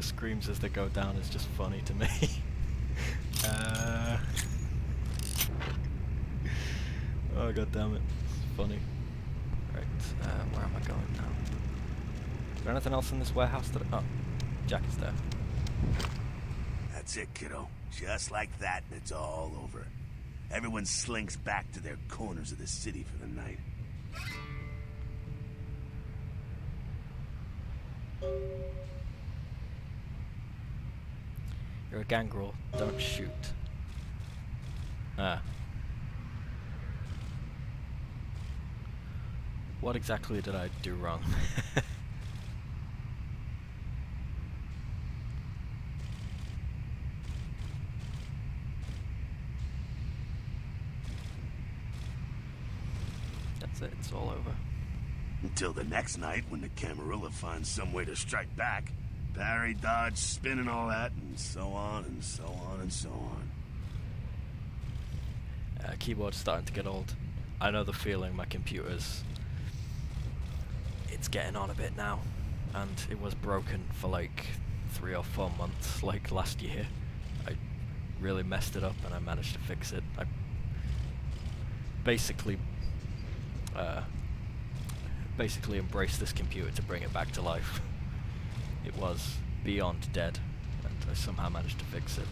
S1: Screams as they go down is just funny to me. Oh god damn it, it's funny. Right, where am I going now? Is there anything else in this warehouse that... Oh, Jack is there.
S6: That's it, kiddo. Just like that, and it's all over. Everyone slinks back to their corners of the city for the night.
S1: You're a gangrel, don't shoot. Ah. What exactly did I do wrong? That's it, it's all over.
S6: Until the next night, when the Camarilla finds some way to strike back. Parry, dodge, spin and all that, and so on, and so on, and so on.
S1: Keyboard's starting to get old. I know the feeling, my computer's... It's getting on a bit now. And it was broken for like 3 or 4 months, like last year. I really messed it up and I managed to fix it. I basically embraced this computer to bring it back to life. It was beyond dead, and I somehow managed to fix it.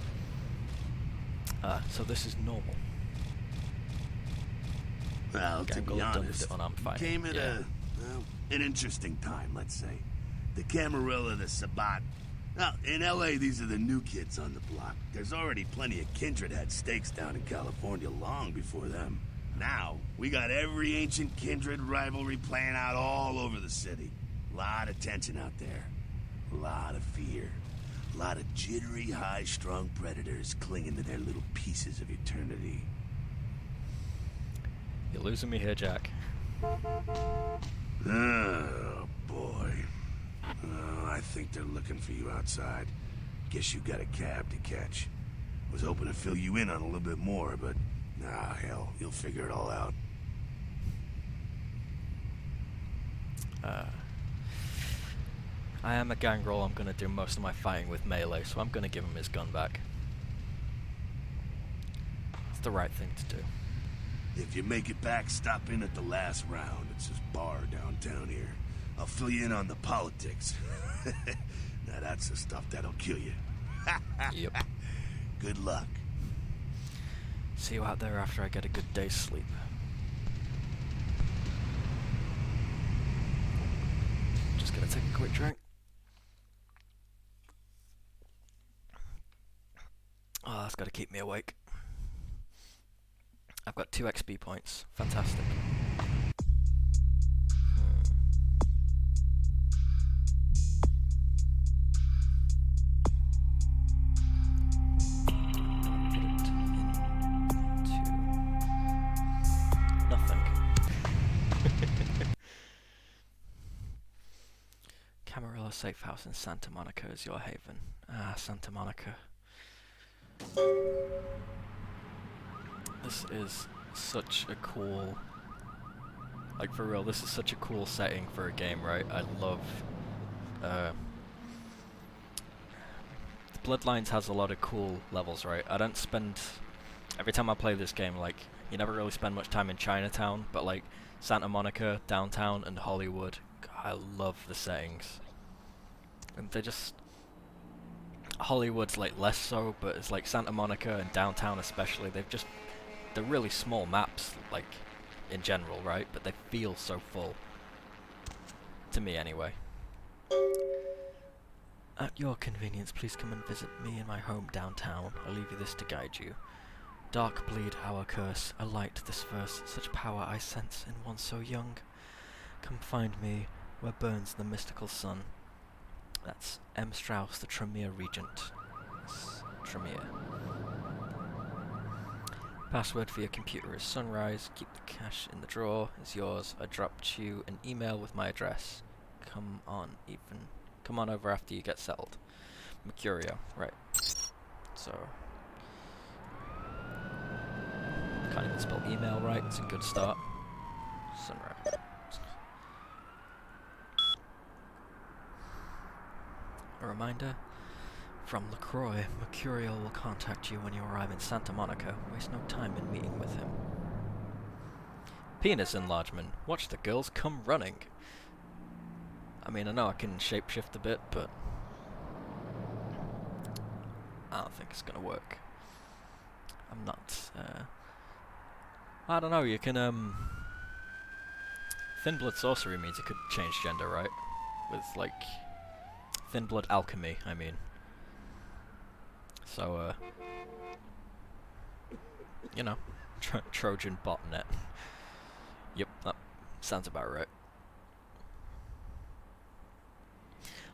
S1: So this is normal.
S6: Well, to be honest,
S1: it
S6: came at an interesting time, let's say. The Camarilla, the Sabbat. Now, in LA, these are the new kids on the block. There's already plenty of kindred had stakes down in California long before them. Now, we got every ancient kindred rivalry playing out all over the city. A lot of tension out there. A lot of fear. A lot of jittery, high-strung predators clinging to their little pieces of eternity.
S1: You're losing me here, Jack.
S6: Oh, boy. I think they're looking for you outside. Guess you got a cab to catch. Was hoping to fill you in on a little bit more, but... Nah, hell, you'll figure it all out.
S1: I am a gangrel, I'm gonna do most of my fighting with melee, so I'm gonna give him his gun back. It's the right thing to do.
S6: If you make it back, stop in at the last round. It's this bar downtown here. I'll fill you in on the politics. Now that's the stuff that'll kill you.
S1: Yep.
S6: Good luck.
S1: See you out there after I get a good day's sleep. Just gonna take a quick drink. It's got to keep me awake. I've got 2 XP points. Fantastic. Nothing. Camarillo Safe House in Santa Monica is your haven. Ah, Santa Monica. This is such a cool... Like, for real, this is such a cool setting for a game, right? I love... Bloodlines has a lot of cool levels, right? I don't spend... Every time I play this game, like, you never really spend much time in Chinatown, but, like, Santa Monica, downtown, and Hollywood, God, I love the settings. And they're just... Hollywood's, like, less so, but it's like Santa Monica and downtown especially, they're really small maps, like, in general, right? But they feel so full. To me, anyway. At your convenience, please come and visit me in my home downtown. I'll leave you this to guide you. Dark bleed our curse, a light this verse, such power I sense in one so young. Come find me where burns the mystical sun. That's M. Strauss, the Tremere Regent. Tremere. Password for your computer is sunrise. Keep the cash in the drawer. It's yours. I dropped you an email with my address. Come on over after you get settled. Mercurio, right. So... Can't even spell email right. It's a good start. Sunrise. A reminder, from LaCroix, Mercurial will contact you when you arrive in Santa Monica. Waste no time in meeting with him. Penis enlargement. Watch the girls come running. I mean, I know I can shapeshift a bit, but I don't think it's gonna work. I'm not, I don't know, you can, Thin blood sorcery means you could change gender, right? With, like... Thin blood alchemy, I mean. So, you know, Trojan botnet. Yep, that sounds about right.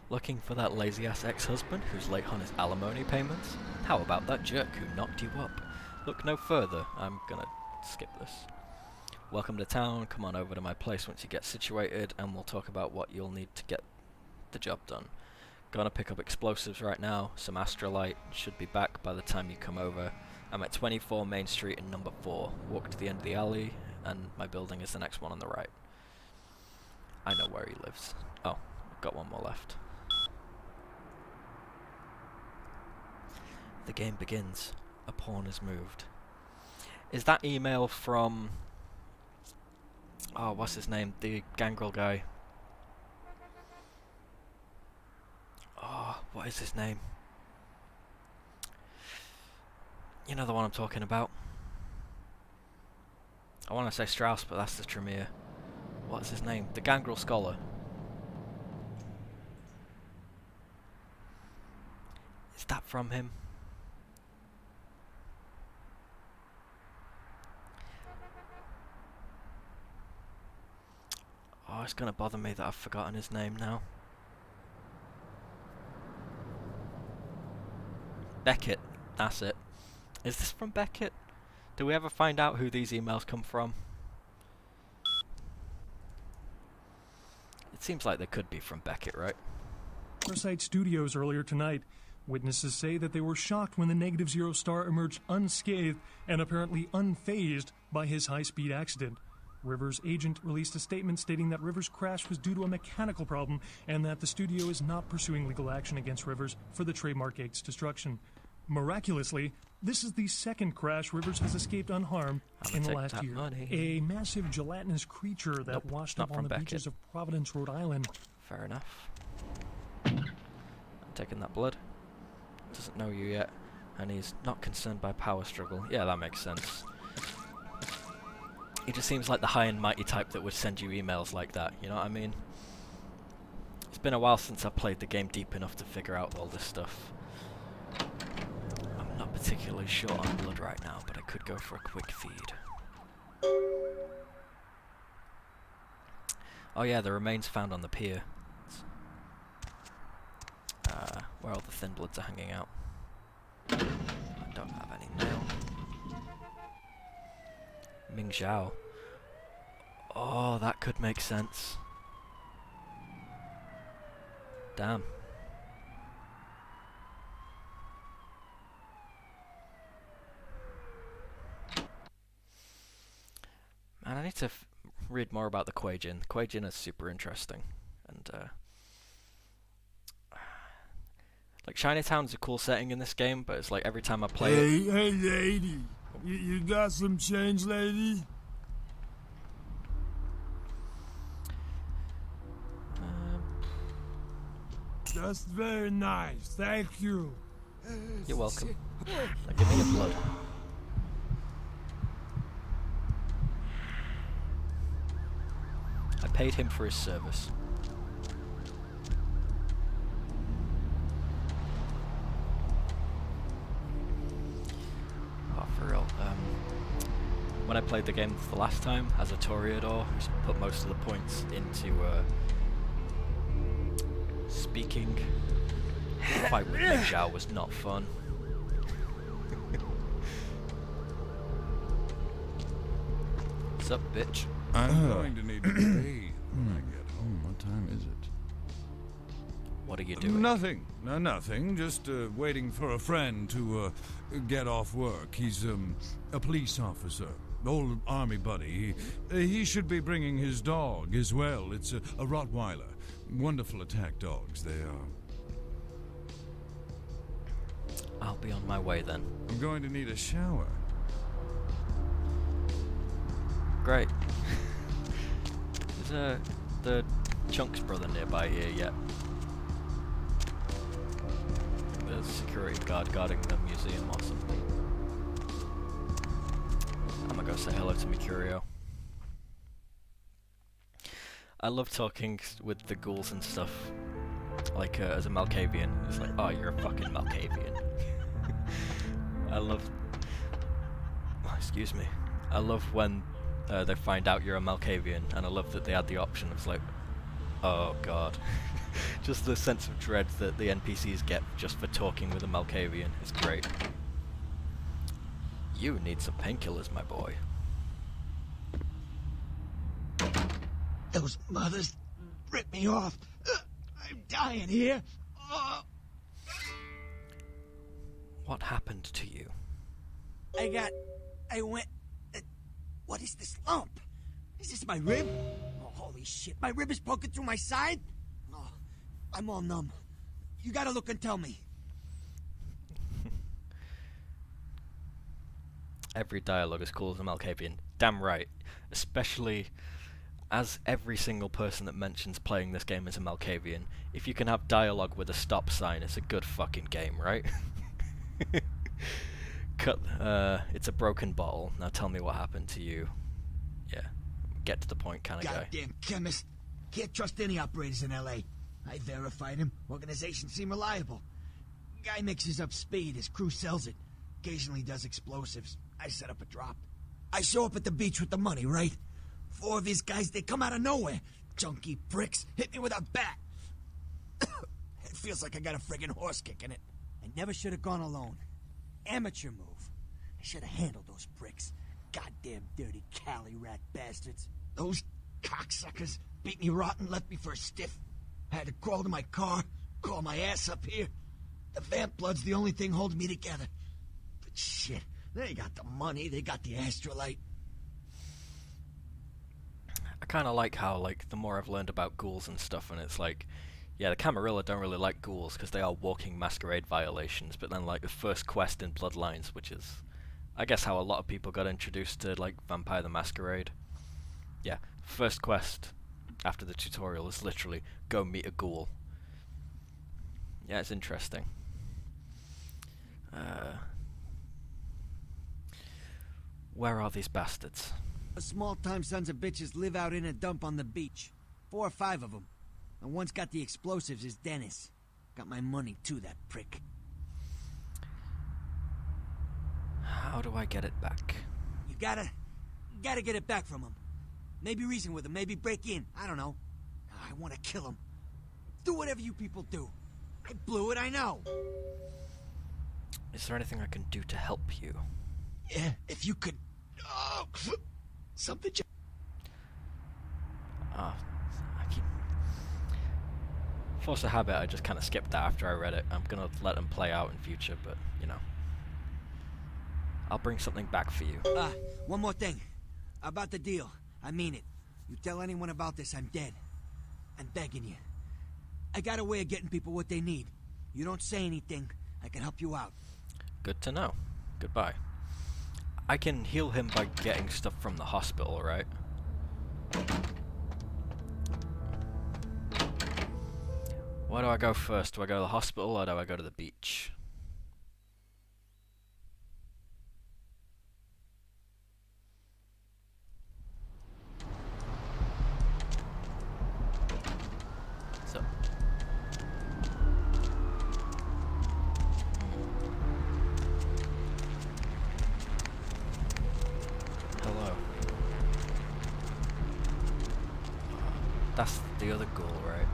S1: Looking for that lazy-ass ex-husband who's late on his alimony payments? How about that jerk who knocked you up? Look no further. I'm gonna skip this. Welcome to town. Come on over to my place once you get situated, and we'll talk about what you'll need to get the job done. Gonna pick up explosives right now, some astrolite, should be back by the time you come over. I'm at 24 Main Street in number 4. Walk to the end of the alley, and my building is the next one on the right. I know where he lives. Oh, I've got one more left. The game begins. A pawn is moved. Is that email from... Oh, what's his name? The Gangrel guy. Oh, what is his name? You know the one I'm talking about. I want to say Strauss, but that's the Tremere. What's his name? The Gangrel Scholar. Is that from him? Oh, it's gonna bother me that I've forgotten his name now. Beckett, that's it. Is this from Beckett? Do we ever find out who these emails come from? It seems like they could be from Beckett, right?
S8: Riverside Studios earlier tonight. Witnesses say that they were shocked when the Negative Zero star emerged unscathed and apparently unfazed by his high-speed accident. Rivers' agent released a statement stating that Rivers' crash was due to a mechanical problem and that the studio is not pursuing legal action against Rivers for the trademark Gates destruction. Miraculously, this is the second crash Rivers has escaped unharmed in the last year.
S1: Money.
S8: A massive gelatinous creature that washed up on the beaches of Providence, Rhode Island.
S1: Fair enough. I'm taking that blood. Doesn't know you yet, and he's not concerned by power struggle. Yeah, that makes sense. He just seems like the high and mighty type that would send you emails like that, you know what I mean? It's been a while since I played the game deep enough to figure out all this stuff. I'm not particularly short on blood right now, but I could go for a quick feed. Oh yeah, the remains found on the pier. Where all the thin bloods are hanging out. I don't have any now. Ming Zhao. Oh, that could make sense. Damn. Man, I need to read more about the Kuei Jin. The Kuei Jin is super interesting. And, like, Chinatown's a cool setting in this game, but it's like every time I play it...
S9: Hey, lady. You got some change, lady? That's very nice. Thank you.
S1: You're welcome. Now give me your blood. I paid him for his service. Oh, for real. When I played the game the last time as a Toreador, who's put most of the points into speaking, the fight with Ming Zhao was not fun. What's up, bitch?
S9: I'm going to need to bathe when I get home. What time is it?
S1: What are you doing?
S9: Nothing. Nothing. Just waiting for a friend to get off work. He's a police officer. Old army buddy. He should be bringing his dog as well. It's a Rottweiler. Wonderful attack dogs, they are.
S1: I'll be on my way then.
S9: I'm going to need a shower.
S1: Great. Is the Chunks brother nearby here yet? The security guard guarding the museum or something. I'm gonna go say hello to Mercurio. I love talking with the ghouls and stuff, like as a Malkavian. It's like, oh, you're a fucking Malkavian. I love... Oh, excuse me. I love when they find out you're a Malkavian, and I love that they add the option of like, oh god. Just the sense of dread that the NPCs get just for talking with a Malkavian is great. You need some painkillers, my boy.
S10: Those mothers ripped me off. I'm dying here.
S1: What happened to you?
S10: I went... what is this lump? Is this my rib? Oh, holy shit. My rib is poking through my side? Oh, I'm all numb. You gotta look and tell me.
S1: Every dialogue is cool as a Malkavian. Damn right. Especially as every single person that mentions playing this game is a Malkavian. If you can have dialogue with a stop sign, it's a good fucking game, right? Cut. It's a broken bottle. Now tell me what happened to you. Yeah. Get to the point kind of guy.
S10: Goddamn chemist. Can't trust any operators in L.A. I verified him. Organizations seem reliable. Guy mixes up speed. His crew sells it. Occasionally does explosives. I set up a drop. I show up at the beach with the money, right? 4 of these guys, they come out of nowhere. Junky pricks hit me with a bat. It feels like I got a friggin' horse kicking it. I never should have gone alone. Amateur move. I should have handled those pricks. Goddamn dirty Cali rat bastards. Those cocksuckers beat me rotten, left me for a stiff. I had to crawl to my car, crawl my ass up here. The vamp blood's the only thing holding me together. But shit, they got the money, they got the astrolite.
S1: I kind of like how, like, the more I've learned about ghouls and stuff, and it's like, yeah, the Camarilla don't really like ghouls because they are walking Masquerade violations, but then, like, the first quest in Bloodlines, which is, I guess, how a lot of people got introduced to, like, Vampire the Masquerade. Yeah, first quest after the tutorial is literally, go meet a ghoul. Yeah, it's interesting. Where are these bastards?
S10: Small-time sons of bitches live out in a dump on the beach. 4 or 5 of them. And one's got the explosives is Dennis. Got my money too, that prick.
S1: How do I get it back?
S10: You gotta get it back from him. Maybe reason with him, maybe break in. I don't know. I want to kill him. Do whatever you people do. I blew it, I know.
S1: Is there anything I can do to help you?
S10: Yeah, if you could... Oh, something just...
S1: I keep... Force of habit, I just kind of skipped that after I read it. I'm gonna let them play out in future, but, you know. I'll bring something back for you.
S10: One more thing. About the deal. I mean it. You tell anyone about this, I'm dead. I'm begging you. I got a way of getting people what they need. You don't say anything, I can help you out.
S1: Good to know. Goodbye. I can heal him by getting stuff from the hospital, right? Where do I go first? Do I go to the hospital or do I go to the beach? So. Hello. That's the other ghoul, right?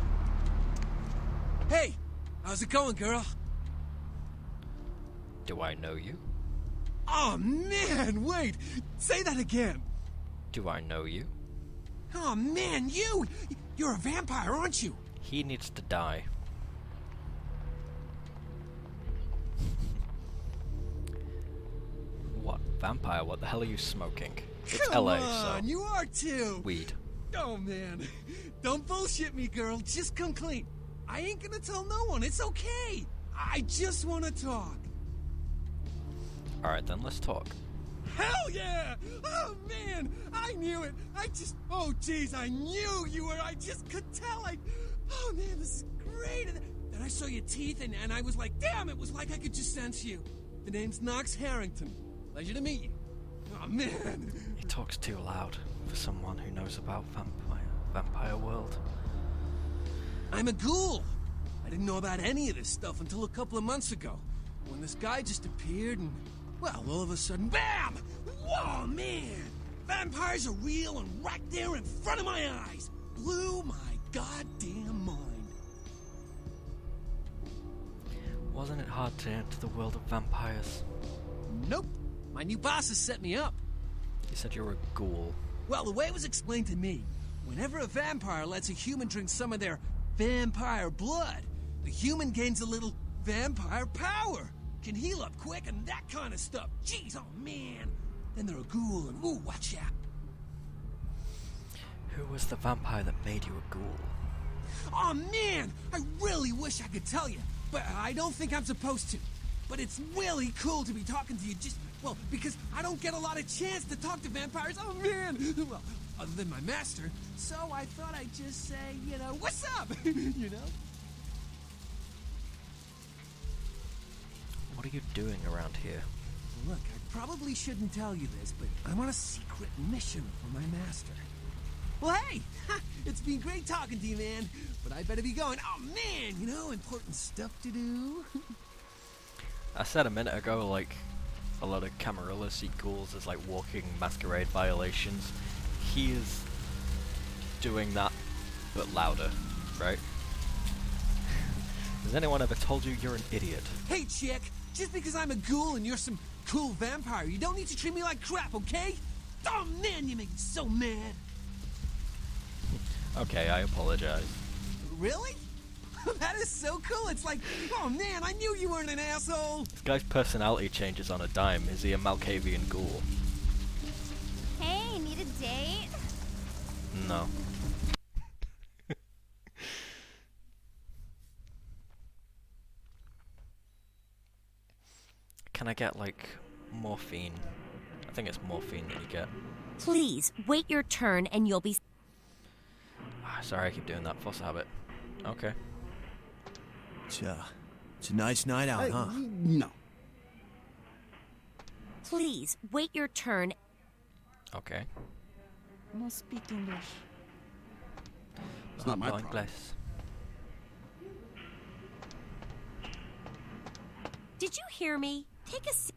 S4: Hey! How's it going, girl?
S1: Do I know you?
S4: Oh, man, wait! Say that again!
S1: Do I know you?
S4: Oh, man, you're a vampire, aren't you?
S1: He needs to die. What? Vampire? What the hell are you smoking? It's
S4: Come
S1: LA,
S4: on,
S1: so...
S4: you are too!
S1: Weed.
S4: Oh, man. Don't bullshit me, girl. Just come clean. I ain't gonna tell no one. It's okay. I just want to talk.
S1: Alright then, let's talk.
S4: Hell yeah! Oh, man! I knew it! Oh, jeez, I knew you were... I just could tell, oh, man, this is great! And then I saw your teeth, and I was like, damn, it was like I could just sense you. The name's Knox Harrington. Pleasure to meet you. Oh, man!
S1: He talks too loud for someone who knows about vampire world.
S4: I'm a ghoul! I didn't know about any of this stuff until a couple of months ago, when this guy just appeared and, well, all of a sudden, BAM! Whoa, man! Vampires are real and right there in front of my eyes! Blew my goddamn mind.
S1: Wasn't it hard to enter the world of vampires?
S4: Nope. My new boss has set me up.
S1: You said you were a ghoul.
S4: Well, the way it was explained to me, whenever a vampire lets a human drink some of their vampire blood, the human gains a little vampire power, can heal up quick and that kind of stuff. Jeez, oh man. Then they're a ghoul and ooh, watch out.
S1: Who was the vampire that made you a ghoul?
S4: Oh man, I really wish I could tell you, but I don't think I'm supposed to. But it's really cool to be talking to you well, because I don't get a lot of chance to talk to vampires. Oh man! Well, other than my master, so I thought I'd just say, what's up?
S1: What are you doing around here?
S4: Look, I probably shouldn't tell you this, but I'm on a secret mission for my master. Well, hey! It's been great talking to you, man. But I better be going. Oh, man! Important stuff to do.
S1: I said a minute ago, like, a lot of Camarillas see ghouls as, like, walking Masquerade violations. He is doing that, but louder, right? Has anyone ever told you you're an idiot?
S4: Hey, chick! Just because I'm a ghoul and you're some cool vampire, you don't need to treat me like crap, okay? Oh, man, you make me so mad.
S1: Okay, I apologize.
S4: Really? That is so cool. It's like, oh man, I knew you weren't an asshole.
S1: This guy's personality changes on a dime. Is he a Malkavian ghoul?
S11: Hey, need a date?
S1: No. Can I get, like, morphine? I think it's morphine that you get.
S11: Please, wait your turn and you'll be...
S1: Sorry, I keep doing that. Force habit. Okay.
S12: It's a nice night out, huh?
S10: No.
S11: Please, wait your turn.
S1: Okay.
S13: No speak English.
S5: It's not my
S1: No
S5: problem.
S1: Inglés.
S11: Did you hear me? Take a seat.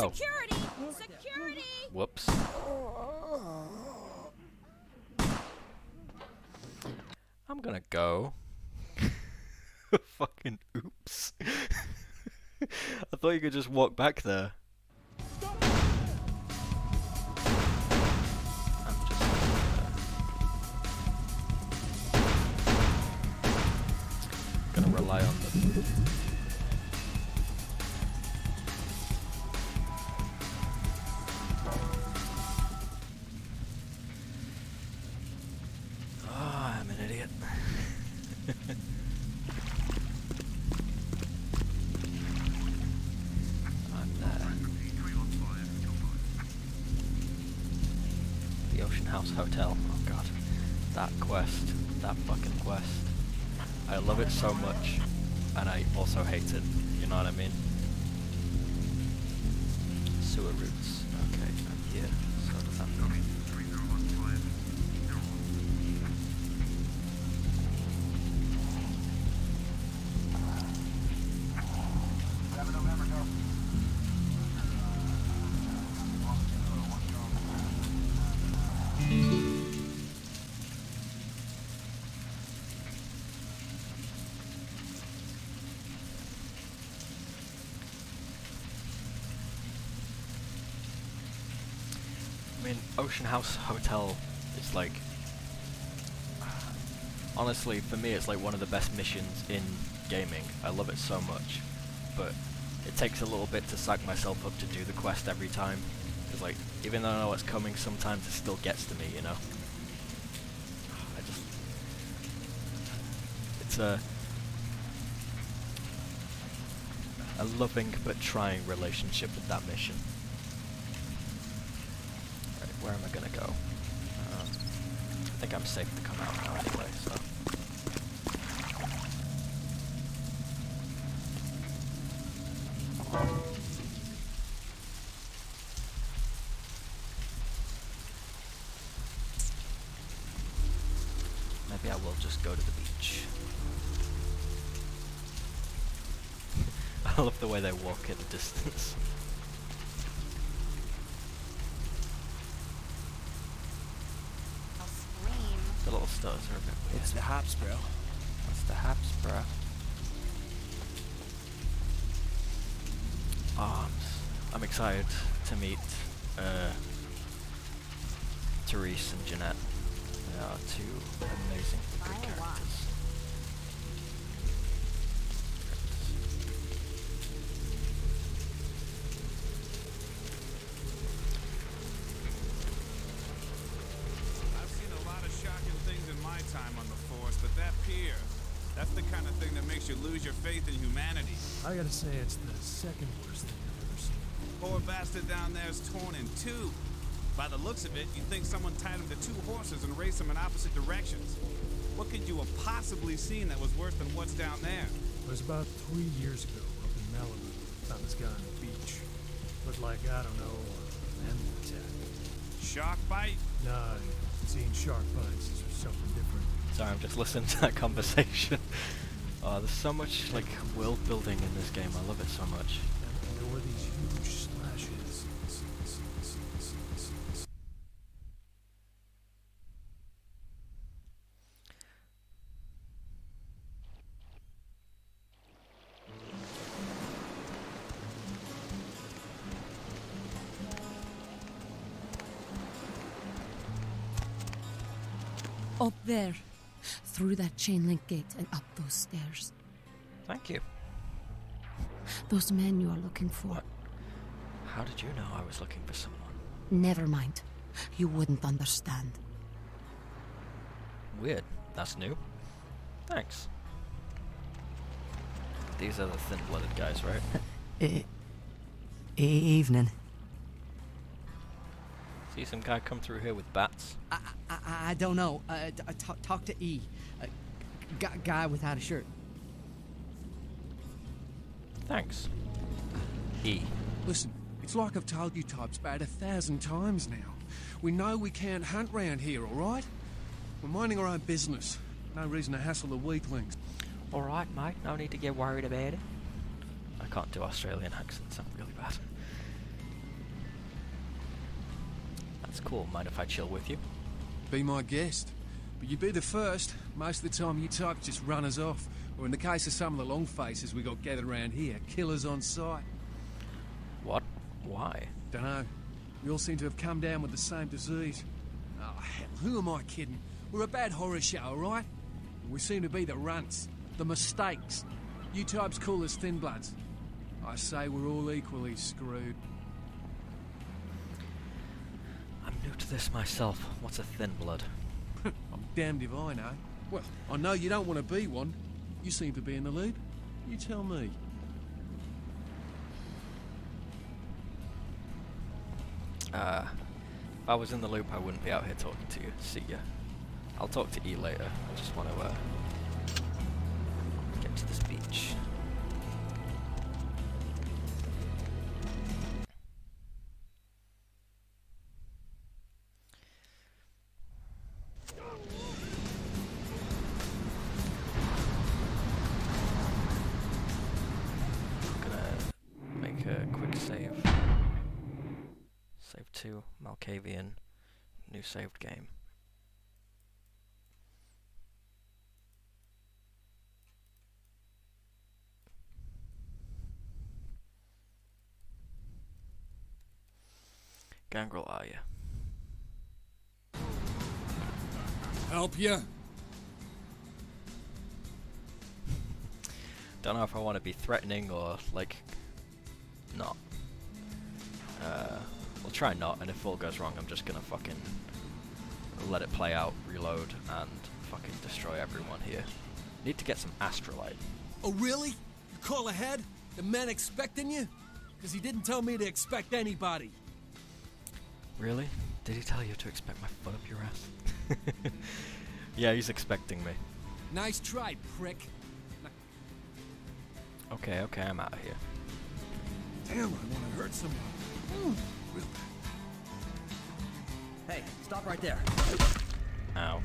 S1: Oh.
S11: Security! Security!
S1: Whoops. I'm gonna go. Fucking oops. I thought you could just walk back there. I'm just gonna rely on the... Oh, I'm an idiot. I'm there. The Ocean House Hotel. Oh god. That quest. That fucking quest. I love it so much, and I also hate it. You know what I mean? Sewer routes. Okay, I'm here. So does that mean? I mean, Ocean House Hotel is like... honestly, for me, it's like one of the best missions in gaming. I love it so much. But it takes a little bit to psych myself up to do the quest every time. Because, like, even though I know what's coming, sometimes it still gets to me, you know? I just... it's a loving but trying relationship with that mission. Right, where am I gonna go? I think I'm safe to come out now anyway, so... maybe I will just go to the beach. I love the way they walk at a distance.
S11: I'll scream.
S1: The little stars are a bit weird.
S12: It's the hops, bro.
S1: What's the haps, bro? I'm excited to meet Therese and Jeanette. They are two amazing good characters.
S14: I've seen a lot of shocking things in my time on the force, but that pier, that's the kind of thing that makes you lose your faith in humanity.
S8: I gotta say, it's the second worst thing I've ever seen.
S14: Poor bastard down there's torn in two. By the looks of it, you'd think someone tied him to two horses and raced them in opposite directions. What could you have possibly seen that was worse than what's down there?
S8: It was about 3 years ago up in Malibu. Found this guy on the beach. Looked like, I don't know, an animal attack.
S14: Shark bite?
S8: Nah, seeing shark bites is something different.
S1: Sorry, I'm just listening to that conversation. Oh, there's so much like world building in this game. I love it so much.
S8: And there were these huge splashes.
S15: Up there. Through that chain link gate and up those stairs.
S1: Thank you.
S15: Those men you are looking for.
S1: What? How did you know I was looking for someone?
S15: Never mind. You wouldn't understand.
S1: Weird. That's new. Thanks. These are the thin-blooded guys, right?
S16: Evening.
S1: See some guy come through here with bats?
S16: I don't know. Talk to E. Guy without a shirt.
S1: Thanks. E.
S4: Listen, it's like I've told you types about 1,000 times now. We know we can't hunt round here, all right? We're minding our own business. No reason to hassle the weaklings.
S1: All right, mate. No need to get worried about it. I can't do Australian accents. I'm really bad. That's cool. Mind if I chill with you?
S17: Be my guest. But you'd be the first. Most of the time you types just run us off. Or in the case of some of the long faces we got gathered around here, killers on sight.
S1: What? Why?
S17: Dunno. We all seem to have come down with the same disease. Oh, hell, who am I kidding? We're a bad horror show, alright? We seem to be the runts, the mistakes. You types call us thin bloods. I say we're all equally screwed.
S1: I'm new to this myself. What's a thin blood?
S17: I'm damned if I know. Well, I know you don't want to be one. You seem to be in the lead. You tell me.
S1: If I was in the loop, I wouldn't be out here talking to you. See ya. I'll talk to E later. I just want to, get to this beach. Make a quick save. Save 2, Malkavian, new saved game. Gangrel, are you?
S4: Help you?
S1: Don't know if I want to be threatening or, like, not. We'll try not, and if all goes wrong, I'm just gonna fucking let it play out, reload, and fucking destroy everyone here. Need to get some astrolite.
S4: Oh, really? You call ahead? The man expecting you? Because he didn't tell me to expect anybody.
S1: Really? Did he tell you to expect my foot up your ass? Yeah, he's expecting me.
S4: Nice try, prick.
S1: Okay, I'm out of here.
S4: Damn, I want to hurt someone.
S18: Hey, stop right there.
S1: Ow.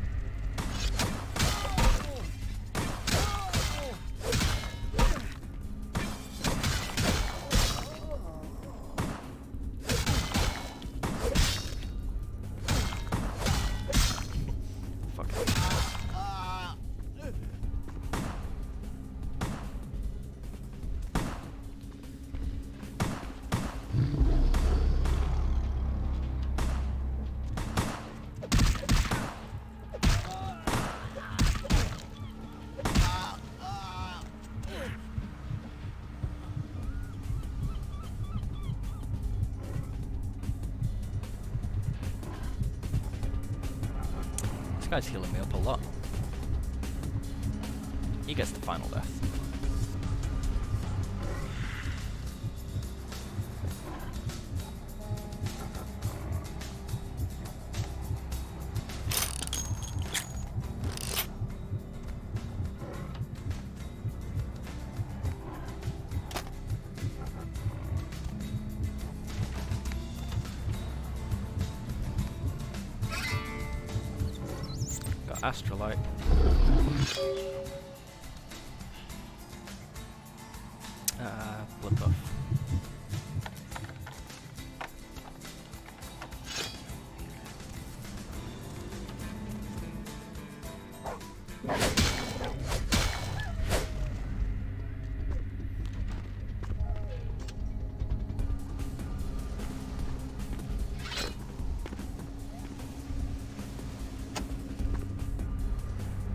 S1: This guy's healing me up a lot. He gets the final death. Astrolite. Blood buff.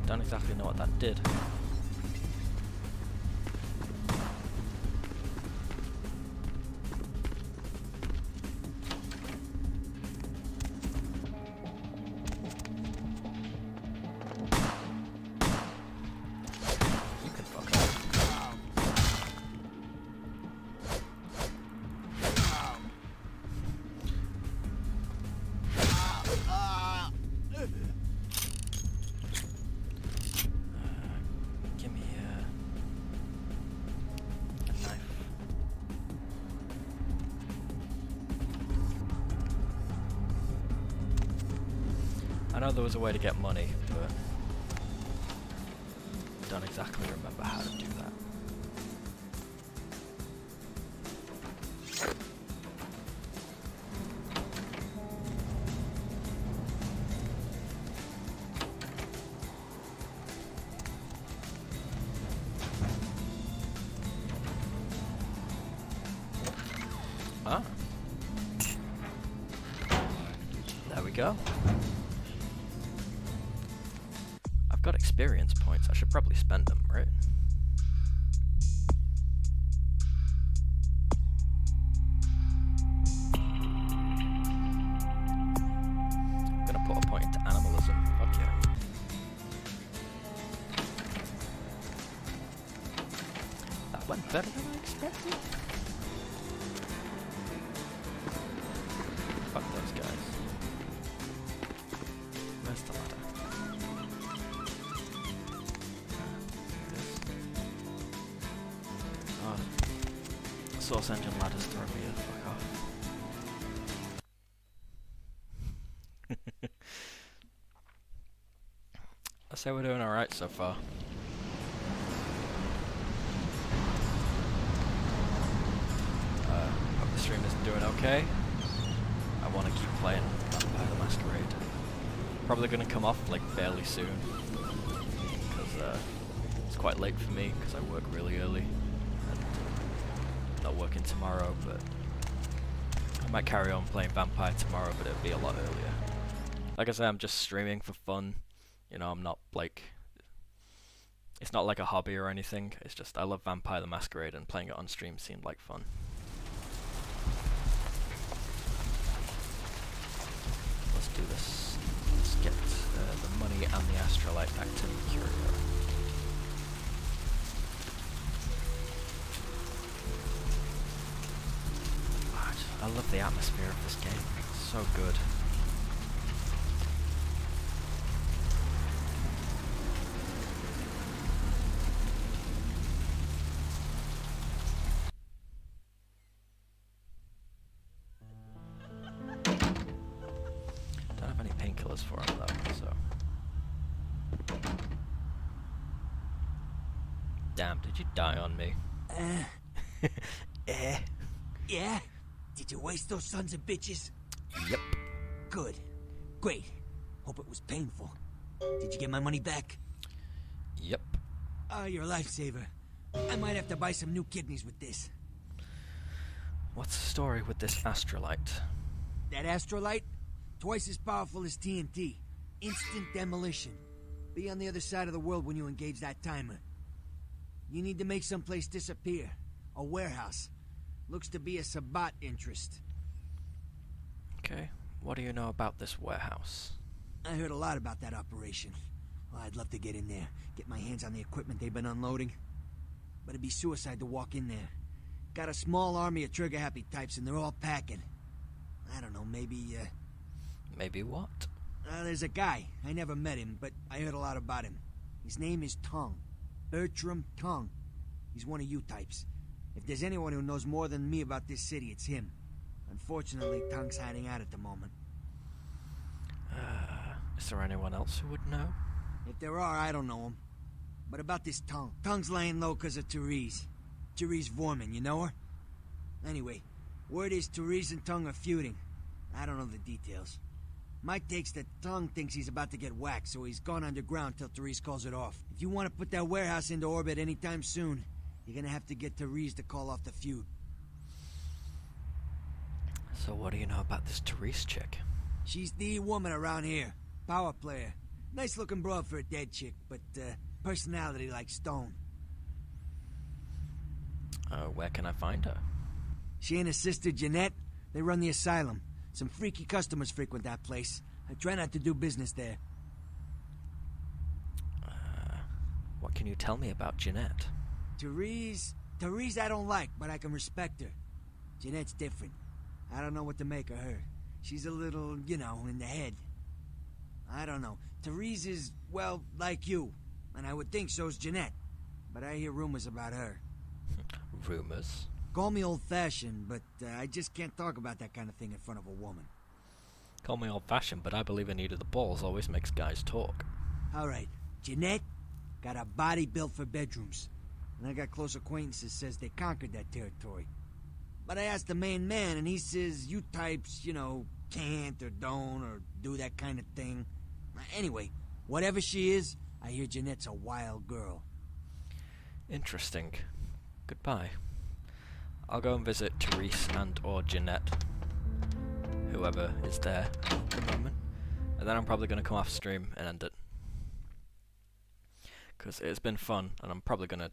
S1: Don't exactly know what that did. You can fuck off. Give me a knife. I know there was a way to get money, but don't exactly remember how to do that. go. I've got experience points. I should probably spend them, right? I'm gonna put a point into animalism. Fuck yeah. That went better than I expected. Fuck those guys. Where's the ladder? Oh, source engine ladder's throwing me the fuck off. I say we're doing alright so far. Hope the stream is doing okay. I want to keep playing Vampire the Masquerade. Probably going to come off like fairly soon, because it's quite late for me because I work really early and not working tomorrow, but I might carry on playing Vampire tomorrow, but it'll be a lot earlier. Like I say, I'm just streaming for fun, you know, I'm not like, it's not like a hobby or anything, it's just I love Vampire the Masquerade and playing it on stream seemed like fun. Let's do this. Let's get the money and the astrolite back to Mercurio. I love the atmosphere of this game. It's so good. Don't have any painkillers for him though, so. Damn, did you die on me?
S10: Yeah? Did you waste those sons of bitches?
S1: Yep.
S10: Good. Great. Hope it was painful. Did you get my money back?
S1: Yep.
S10: Oh, you're a lifesaver. I might have to buy some new kidneys with this.
S1: What's the story with this astrolite?
S10: That astrolite? Twice as powerful as TNT. Instant demolition. Be on the other side of the world when you engage that timer. You need to make someplace disappear. A warehouse. Looks to be a Sabbat interest.
S1: Okay, what do you know about this warehouse?
S10: I heard a lot about that operation. Well, I'd love to get in there, get my hands on the equipment they've been unloading. But it'd be suicide to walk in there. Got a small army of trigger-happy types and they're all packing. I don't know, maybe,
S1: Maybe what?
S10: There's a guy. I never met him, but I heard a lot about him. His name is Tongue. Bertram Tongue. He's one of you types. If there's anyone who knows more than me about this city, it's him. Unfortunately, Tongue's hiding out at the moment.
S1: Is there anyone else who would know?
S10: If there are, I don't know him. But about this Tongue. Tongue's laying low because of Therese. Therese Vorman, you know her? Anyway, word is Therese and Tongue are feuding. I don't know the details. My take's that Tongue thinks he's about to get whacked, so he's gone underground till Therese calls it off. If you want to put that warehouse into orbit anytime soon, you're gonna have to get Therese to call off the feud.
S1: So what do you know about this Therese chick?
S10: She's the woman around here. Power player. Nice looking broad for a dead chick, but personality like stone.
S1: Where can I find her?
S10: She and her sister Jeanette, they run the asylum. Some freaky customers frequent that place. I try not to do business there.
S1: What can you tell me about Jeanette?
S10: Therese I don't like, but I can respect her. Jeanette's different. I don't know what to make of her. She's a little, you know, in the head. I don't know. Therese is, well, like you. And I would think so's Jeanette. But I hear rumors about her.
S1: Rumors?
S10: Call me old-fashioned, but I just can't talk about that kind of thing in front of a woman.
S1: Call me old-fashioned, but I believe Anita the Balls always makes guys talk.
S10: Alright, Jeanette got a body built for bedrooms. And I got close acquaintances says they conquered that territory. But I asked the main man, and he says you types, you know, can't or don't or do that kind of thing. Anyway, whatever she is, I hear Jeanette's a wild girl.
S1: Interesting. Goodbye. I'll go and visit Therese and or Jeanette. Whoever is there at the moment. And then I'm probably going to come off stream and end it. Because it's been fun, and I'm probably going to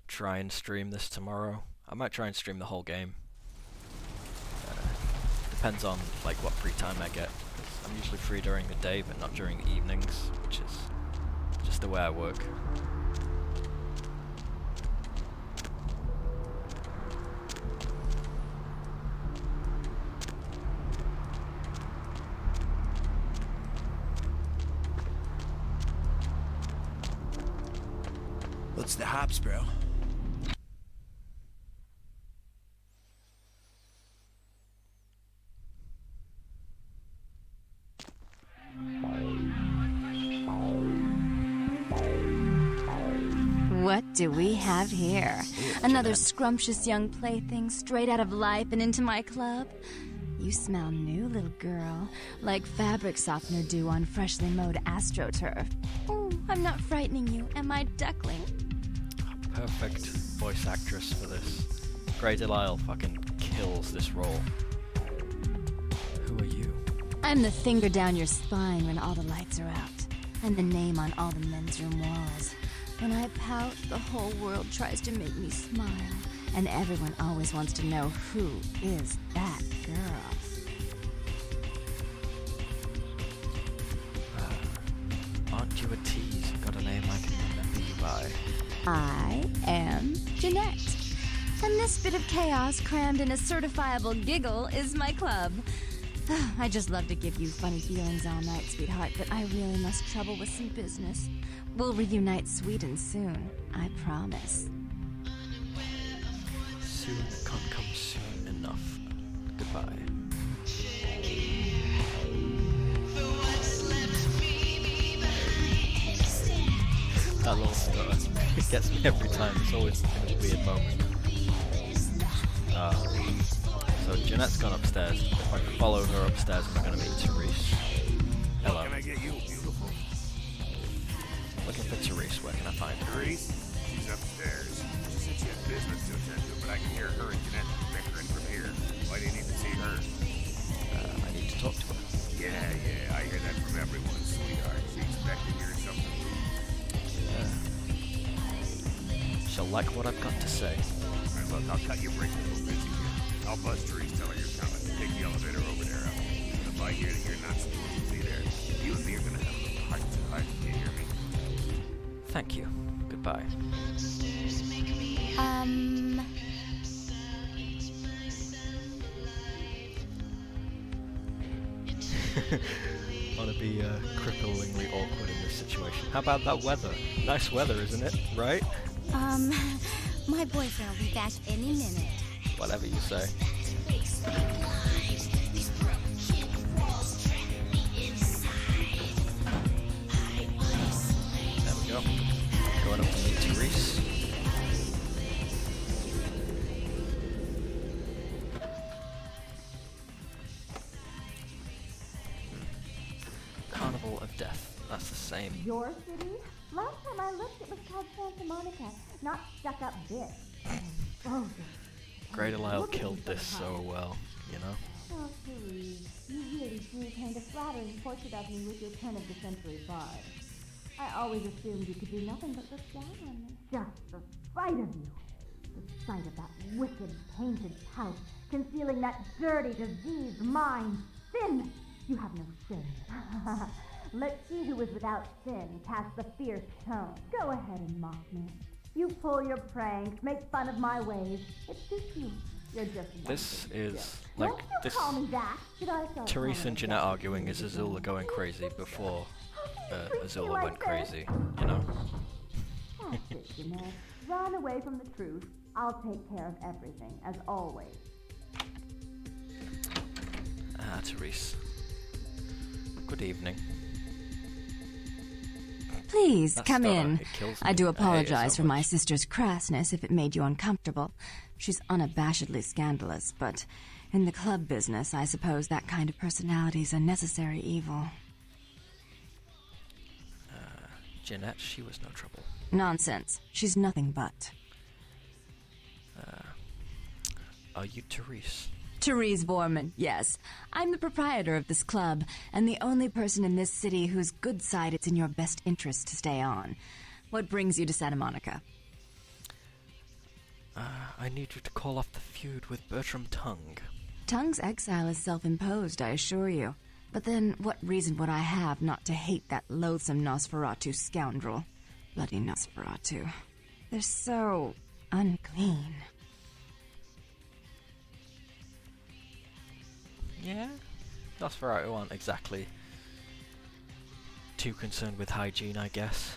S1: try and stream this tomorrow. I might try and stream the whole game. Depends on like what free time I get. 'Cause I'm usually free during the day, but not during the evenings, which is just the way I work.
S12: What's the hops, bro?
S19: What do we have here? Another scrumptious young plaything straight out of life and into my club? You smell new, little girl, like fabric softener dew on freshly mowed astroturf. Oh, I'm not frightening you, am I, duckling?
S1: Perfect voice actress for this. Grey Delisle fucking kills this role. Who are you?
S19: I'm the finger down your spine when all the lights are out, and the name on all the men's room walls. When I pout, the whole world tries to make me smile, and everyone always wants to know who is that girl.
S1: Aren't you a tease? Got a name I can remember you by.
S19: I am Jeanette, and this bit of chaos crammed in a certifiable giggle is my club. I just love to give you funny feelings all night, sweetheart, but I really must trouble with some business. We'll reunite sweet and soon, I promise.
S1: Soon can't come soon enough. Goodbye. That little stutter. It gets me every time. It's always in a weird moment. So Jeanette's gone upstairs. If I follow her upstairs, I'm going to meet Therese. Hello.
S5: Can I get you, beautiful?
S1: Looking for Therese. Where can I find her?
S5: Therese? She's upstairs. She said she had business to attend to, but I can hear her and Jeanette bickering from here. Why do you need to see her?
S1: I need to talk to her.
S5: Yeah, I hear that from everyone, sweetheart. She expecting you or something.
S1: She'll like what I've got to say.
S5: Alright, look, I'll cut your break a little busy here. I'll buzz Therese, tell her you're coming. Take the elevator over there. If I hear that you're not supposed to be there, you and me are gonna have a little heart-to-heart. You hear me?
S1: Thank you. Goodbye. Want to be cripplingly awkward in this situation. How about that weather? Nice weather, isn't it? Right?
S11: My boyfriend will be back any minute.
S1: Whatever you say. There we go. Going up to meet Therese. Carnival of Death. That's the same.
S20: Your city? Last time I looked, it was called Santa Monica, not stuck-up bitch. Oh,
S1: Grey Delisle killed this so well, you know?
S20: Oh, Therese, you really do paint a flattering portrait of me with your turn-of-the-century vibe. I always assumed you could do nothing but look down on me. Just the sight of you. The sight of that wicked, painted pout, concealing that dirty, diseased mind. Sin! You have no shame. Let she who is without sin cast the fierce tone. Go ahead and mock me. You pull your pranks, make fun of my ways. It suits you. You're just
S1: this is like this.
S20: Call me that. Should I start
S1: Therese and Jeanette arguing is Azula going crazy before Azula went crazy, you know?
S20: That's it, Jeanette. Run away from the truth. I'll take care of everything, as always.
S1: Therese. Good evening.
S19: Please,
S1: That
S19: come
S1: stutter,
S19: in.
S1: it kills
S19: I
S1: me.
S19: do
S1: I hate it
S19: apologize
S1: so
S19: for my sister's crassness if it made you uncomfortable. She's unabashedly scandalous, but in the club business, I suppose that kind of personality's a necessary evil.
S1: Jeanette, she was no trouble.
S19: Nonsense. She's nothing but.
S1: Are you Therese?
S19: Therese Borman, yes. I'm the proprietor of this club, and the only person in this city whose good side it's in your best interest to stay on. What brings you to Santa Monica?
S1: I need you to call off the feud with Bertram Tongue.
S19: Tongue's exile is self-imposed, I assure you. But then, what reason would I have not to hate that loathsome Nosferatu scoundrel? Bloody Nosferatu. They're so unclean.
S1: Yeah? Nosferatu aren't exactly too concerned with hygiene, I guess.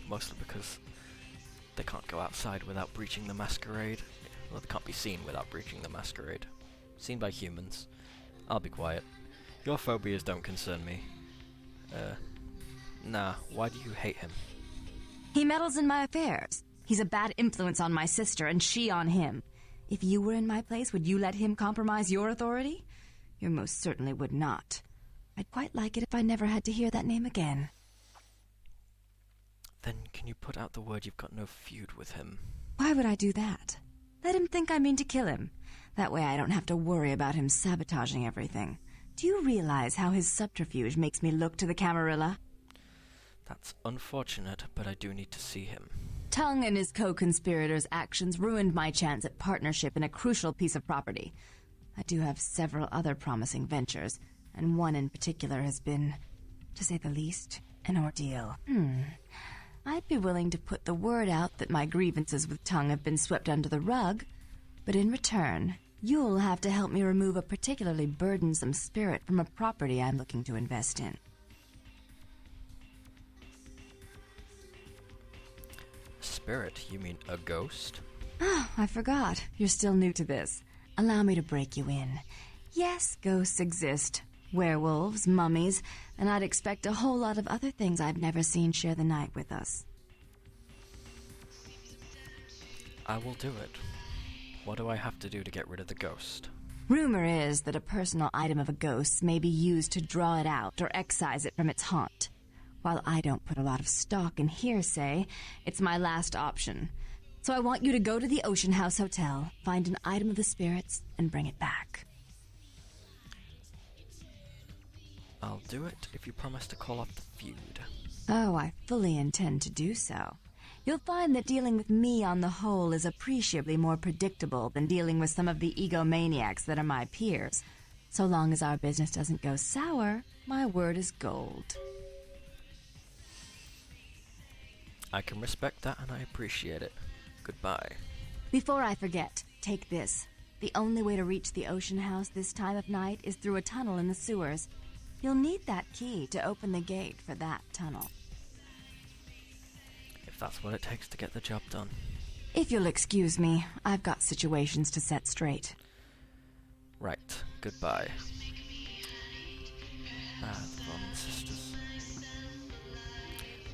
S1: Mostly because they can't go outside without breaching the Masquerade. Well, they can't be seen without breaching the Masquerade. Seen by humans. I'll be quiet. Your phobias don't concern me. Nah, why do you hate him?
S19: He meddles in my affairs. He's a bad influence on my sister, and she on him. If you were in my place, would you let him compromise your authority? You most certainly would not. I'd quite like it if I never had to hear that name again.
S1: Then can you put out the word you've got no feud with him?
S19: Why would I do that? Let him think I mean to kill him. That way I don't have to worry about him sabotaging everything. Do you realize how his subterfuge makes me look to the Camarilla?
S1: That's unfortunate, but I do need to see him.
S19: Tongue and his co-conspirators' actions ruined my chance at partnership in a crucial piece of property. I do have several other promising ventures, and one in particular has been, to say the least, an ordeal. I'd be willing to put the word out that my grievances with Tongue have been swept under the rug, but in return, you'll have to help me remove a particularly burdensome spirit from a property I'm looking to invest in.
S1: Spirit? You mean a ghost?
S19: Oh, I forgot. You're still new to this. Allow me to break you in. Yes, ghosts exist. Werewolves, mummies, and I'd expect a whole lot of other things I've never seen share the night with us.
S1: I will do it. What do I have to do to get rid of the ghost?
S19: Rumor is that a personal item of a ghost may be used to draw it out or excise it from its haunt. While I don't put a lot of stock in hearsay, it's my last option. So I want you to go to the Ocean House Hotel, find an item of the spirits, and bring it back.
S1: I'll do it if you promise to call off the feud.
S19: Oh, I fully intend to do so. You'll find that dealing with me on the whole is appreciably more predictable than dealing with some of the egomaniacs that are my peers. So long as our business doesn't go sour, my word is gold.
S1: I can respect that and I appreciate it. Goodbye.
S19: Before I forget, take this. The only way to reach the Ocean House this time of night is through a tunnel in the sewers. You'll need that key to open the gate for that tunnel.
S1: If that's what it takes to get the job done.
S19: If you'll excuse me, I've got situations to set straight.
S1: Right. Goodbye. The Bond Sisters.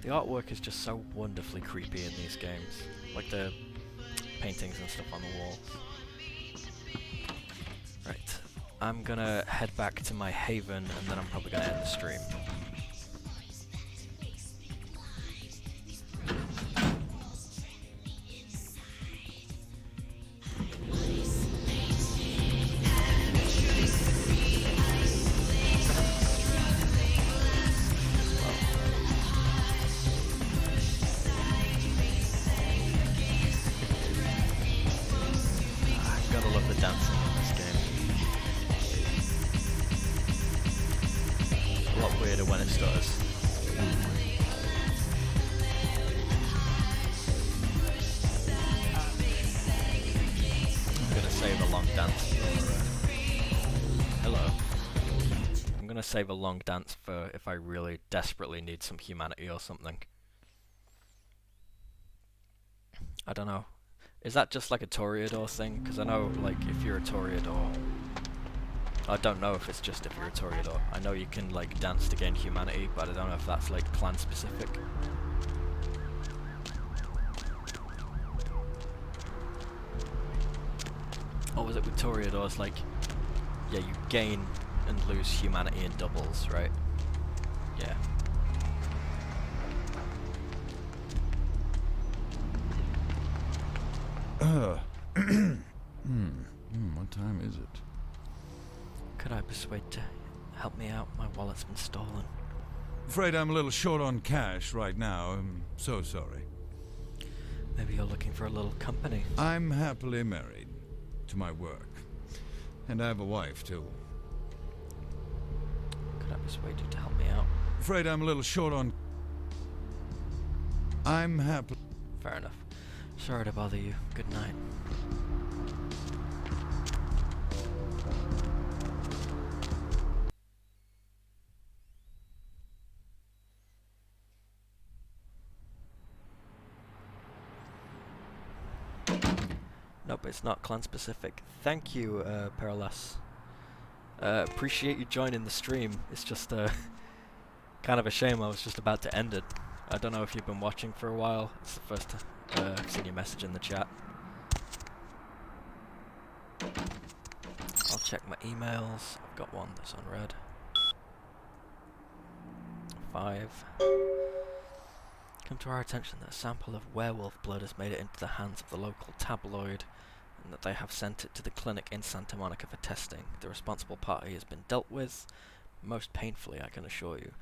S1: The artwork is just so wonderfully creepy in these games. Like the paintings and stuff on the walls. Right. I'm gonna head back to my haven and then I'm probably gonna end the stream. Gotta love the dancing in this game. A lot weirder when it starts. I'm gonna save a long dance for... hello. I'm gonna save a long dance for if I really desperately need some humanity or something. I don't know. Is that just like a Toreador thing? Because I know, like, if you're a Toreador... I don't know if it's just if you're a Toreador. I know you can, like, dance to gain humanity, but I don't know if that's, like, clan-specific. Or was it with Toreadors, like... yeah, you gain and lose humanity in doubles, right? Yeah.
S9: What time is it?
S1: persuade to help me out? My wallet's been stolen.
S9: Afraid I'm a little short on cash right now. I'm so sorry.
S1: Maybe you're looking for a little company.
S9: I'm happily married to my work. And I have a wife, too.
S1: Could I persuade you to help me out?
S9: Afraid I'm a little short on... I'm happy...
S1: Fair enough. Sorry to bother you. Good night. Nope, it's not clan specific. Thank you, Paralas. Appreciate you joining the stream. It's just kind of a shame I was just about to end it. I don't know if you've been watching for a while. It's the first time I've seen your message in the chat. I'll check my emails. I've got one that's unread. 5. Come to our attention that a sample of werewolf blood has made it into the hands of the local tabloid, and that they have sent it to the clinic in Santa Monica for testing. The responsible party has been dealt with, most painfully, I can assure you.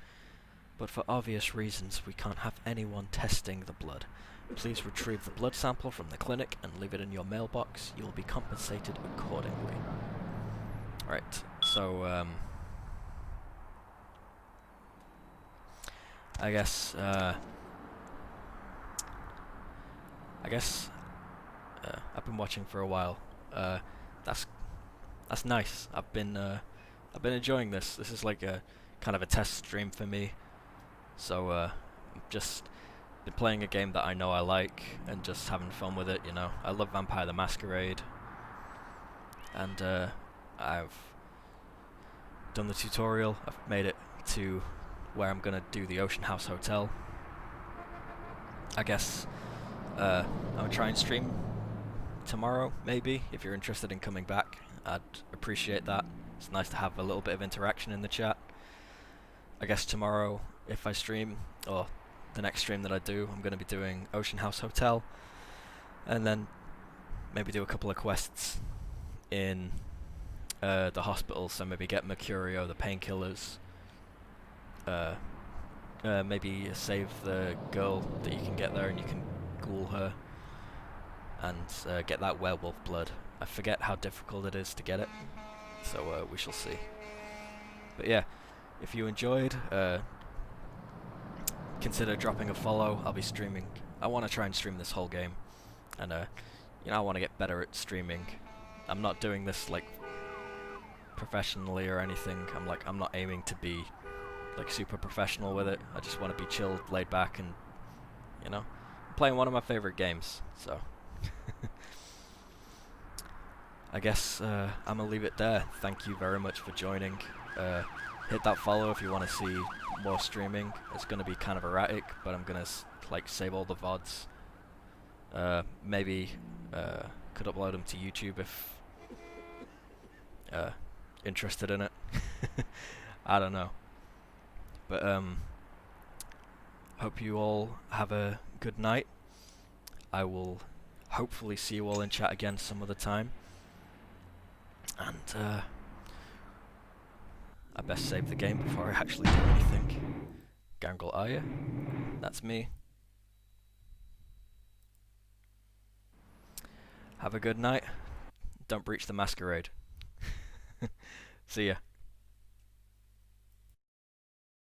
S1: But for obvious reasons, we can't have anyone testing the blood. Please retrieve the blood sample from the clinic and leave it in your mailbox. You will be compensated accordingly. Right, so, I guess I've been watching for a while. That's nice. I've been enjoying this. This is like a kind of a test stream for me. So just been playing a game that I know I like and just having fun with it. You know, I love Vampire the Masquerade, and I've done the tutorial. I've made it to where I'm gonna do the Ocean House Hotel. I guess I'll try and stream tomorrow, maybe, if you're interested in coming back. I'd appreciate that. It's nice to have a little bit of interaction in the chat. I guess tomorrow, if I stream, or the next stream that I do, I'm going to be doing Ocean House Hotel, and then maybe do a couple of quests in the hospital, so maybe get Mercurio, the painkillers, maybe save the girl that you can get there and you can ghoul her, and get that werewolf blood. I forget how difficult it is to get it, so we shall see. But yeah, if you enjoyed, consider dropping a follow. I'll be streaming. I want to try and stream this whole game, and you know, I want to get better at streaming. I'm not doing this like professionally or anything. I'm not aiming to be like super professional with it. I just want to be chilled, laid back, and you know, playing one of my favorite games. So I guess I'm gonna leave it there. Thank you very much for joining. Hit that follow if you want to see more streaming. It's gonna be kind of erratic, but I'm gonna like save all the VODs. Maybe could upload them to YouTube if interested in it. I don't know. But hope you all have a good night. I will hopefully see you all in chat again some other time. And I best save the game before I actually do anything. Gangrel Arya, that's me. Have a good night. Don't breach the Masquerade. See ya.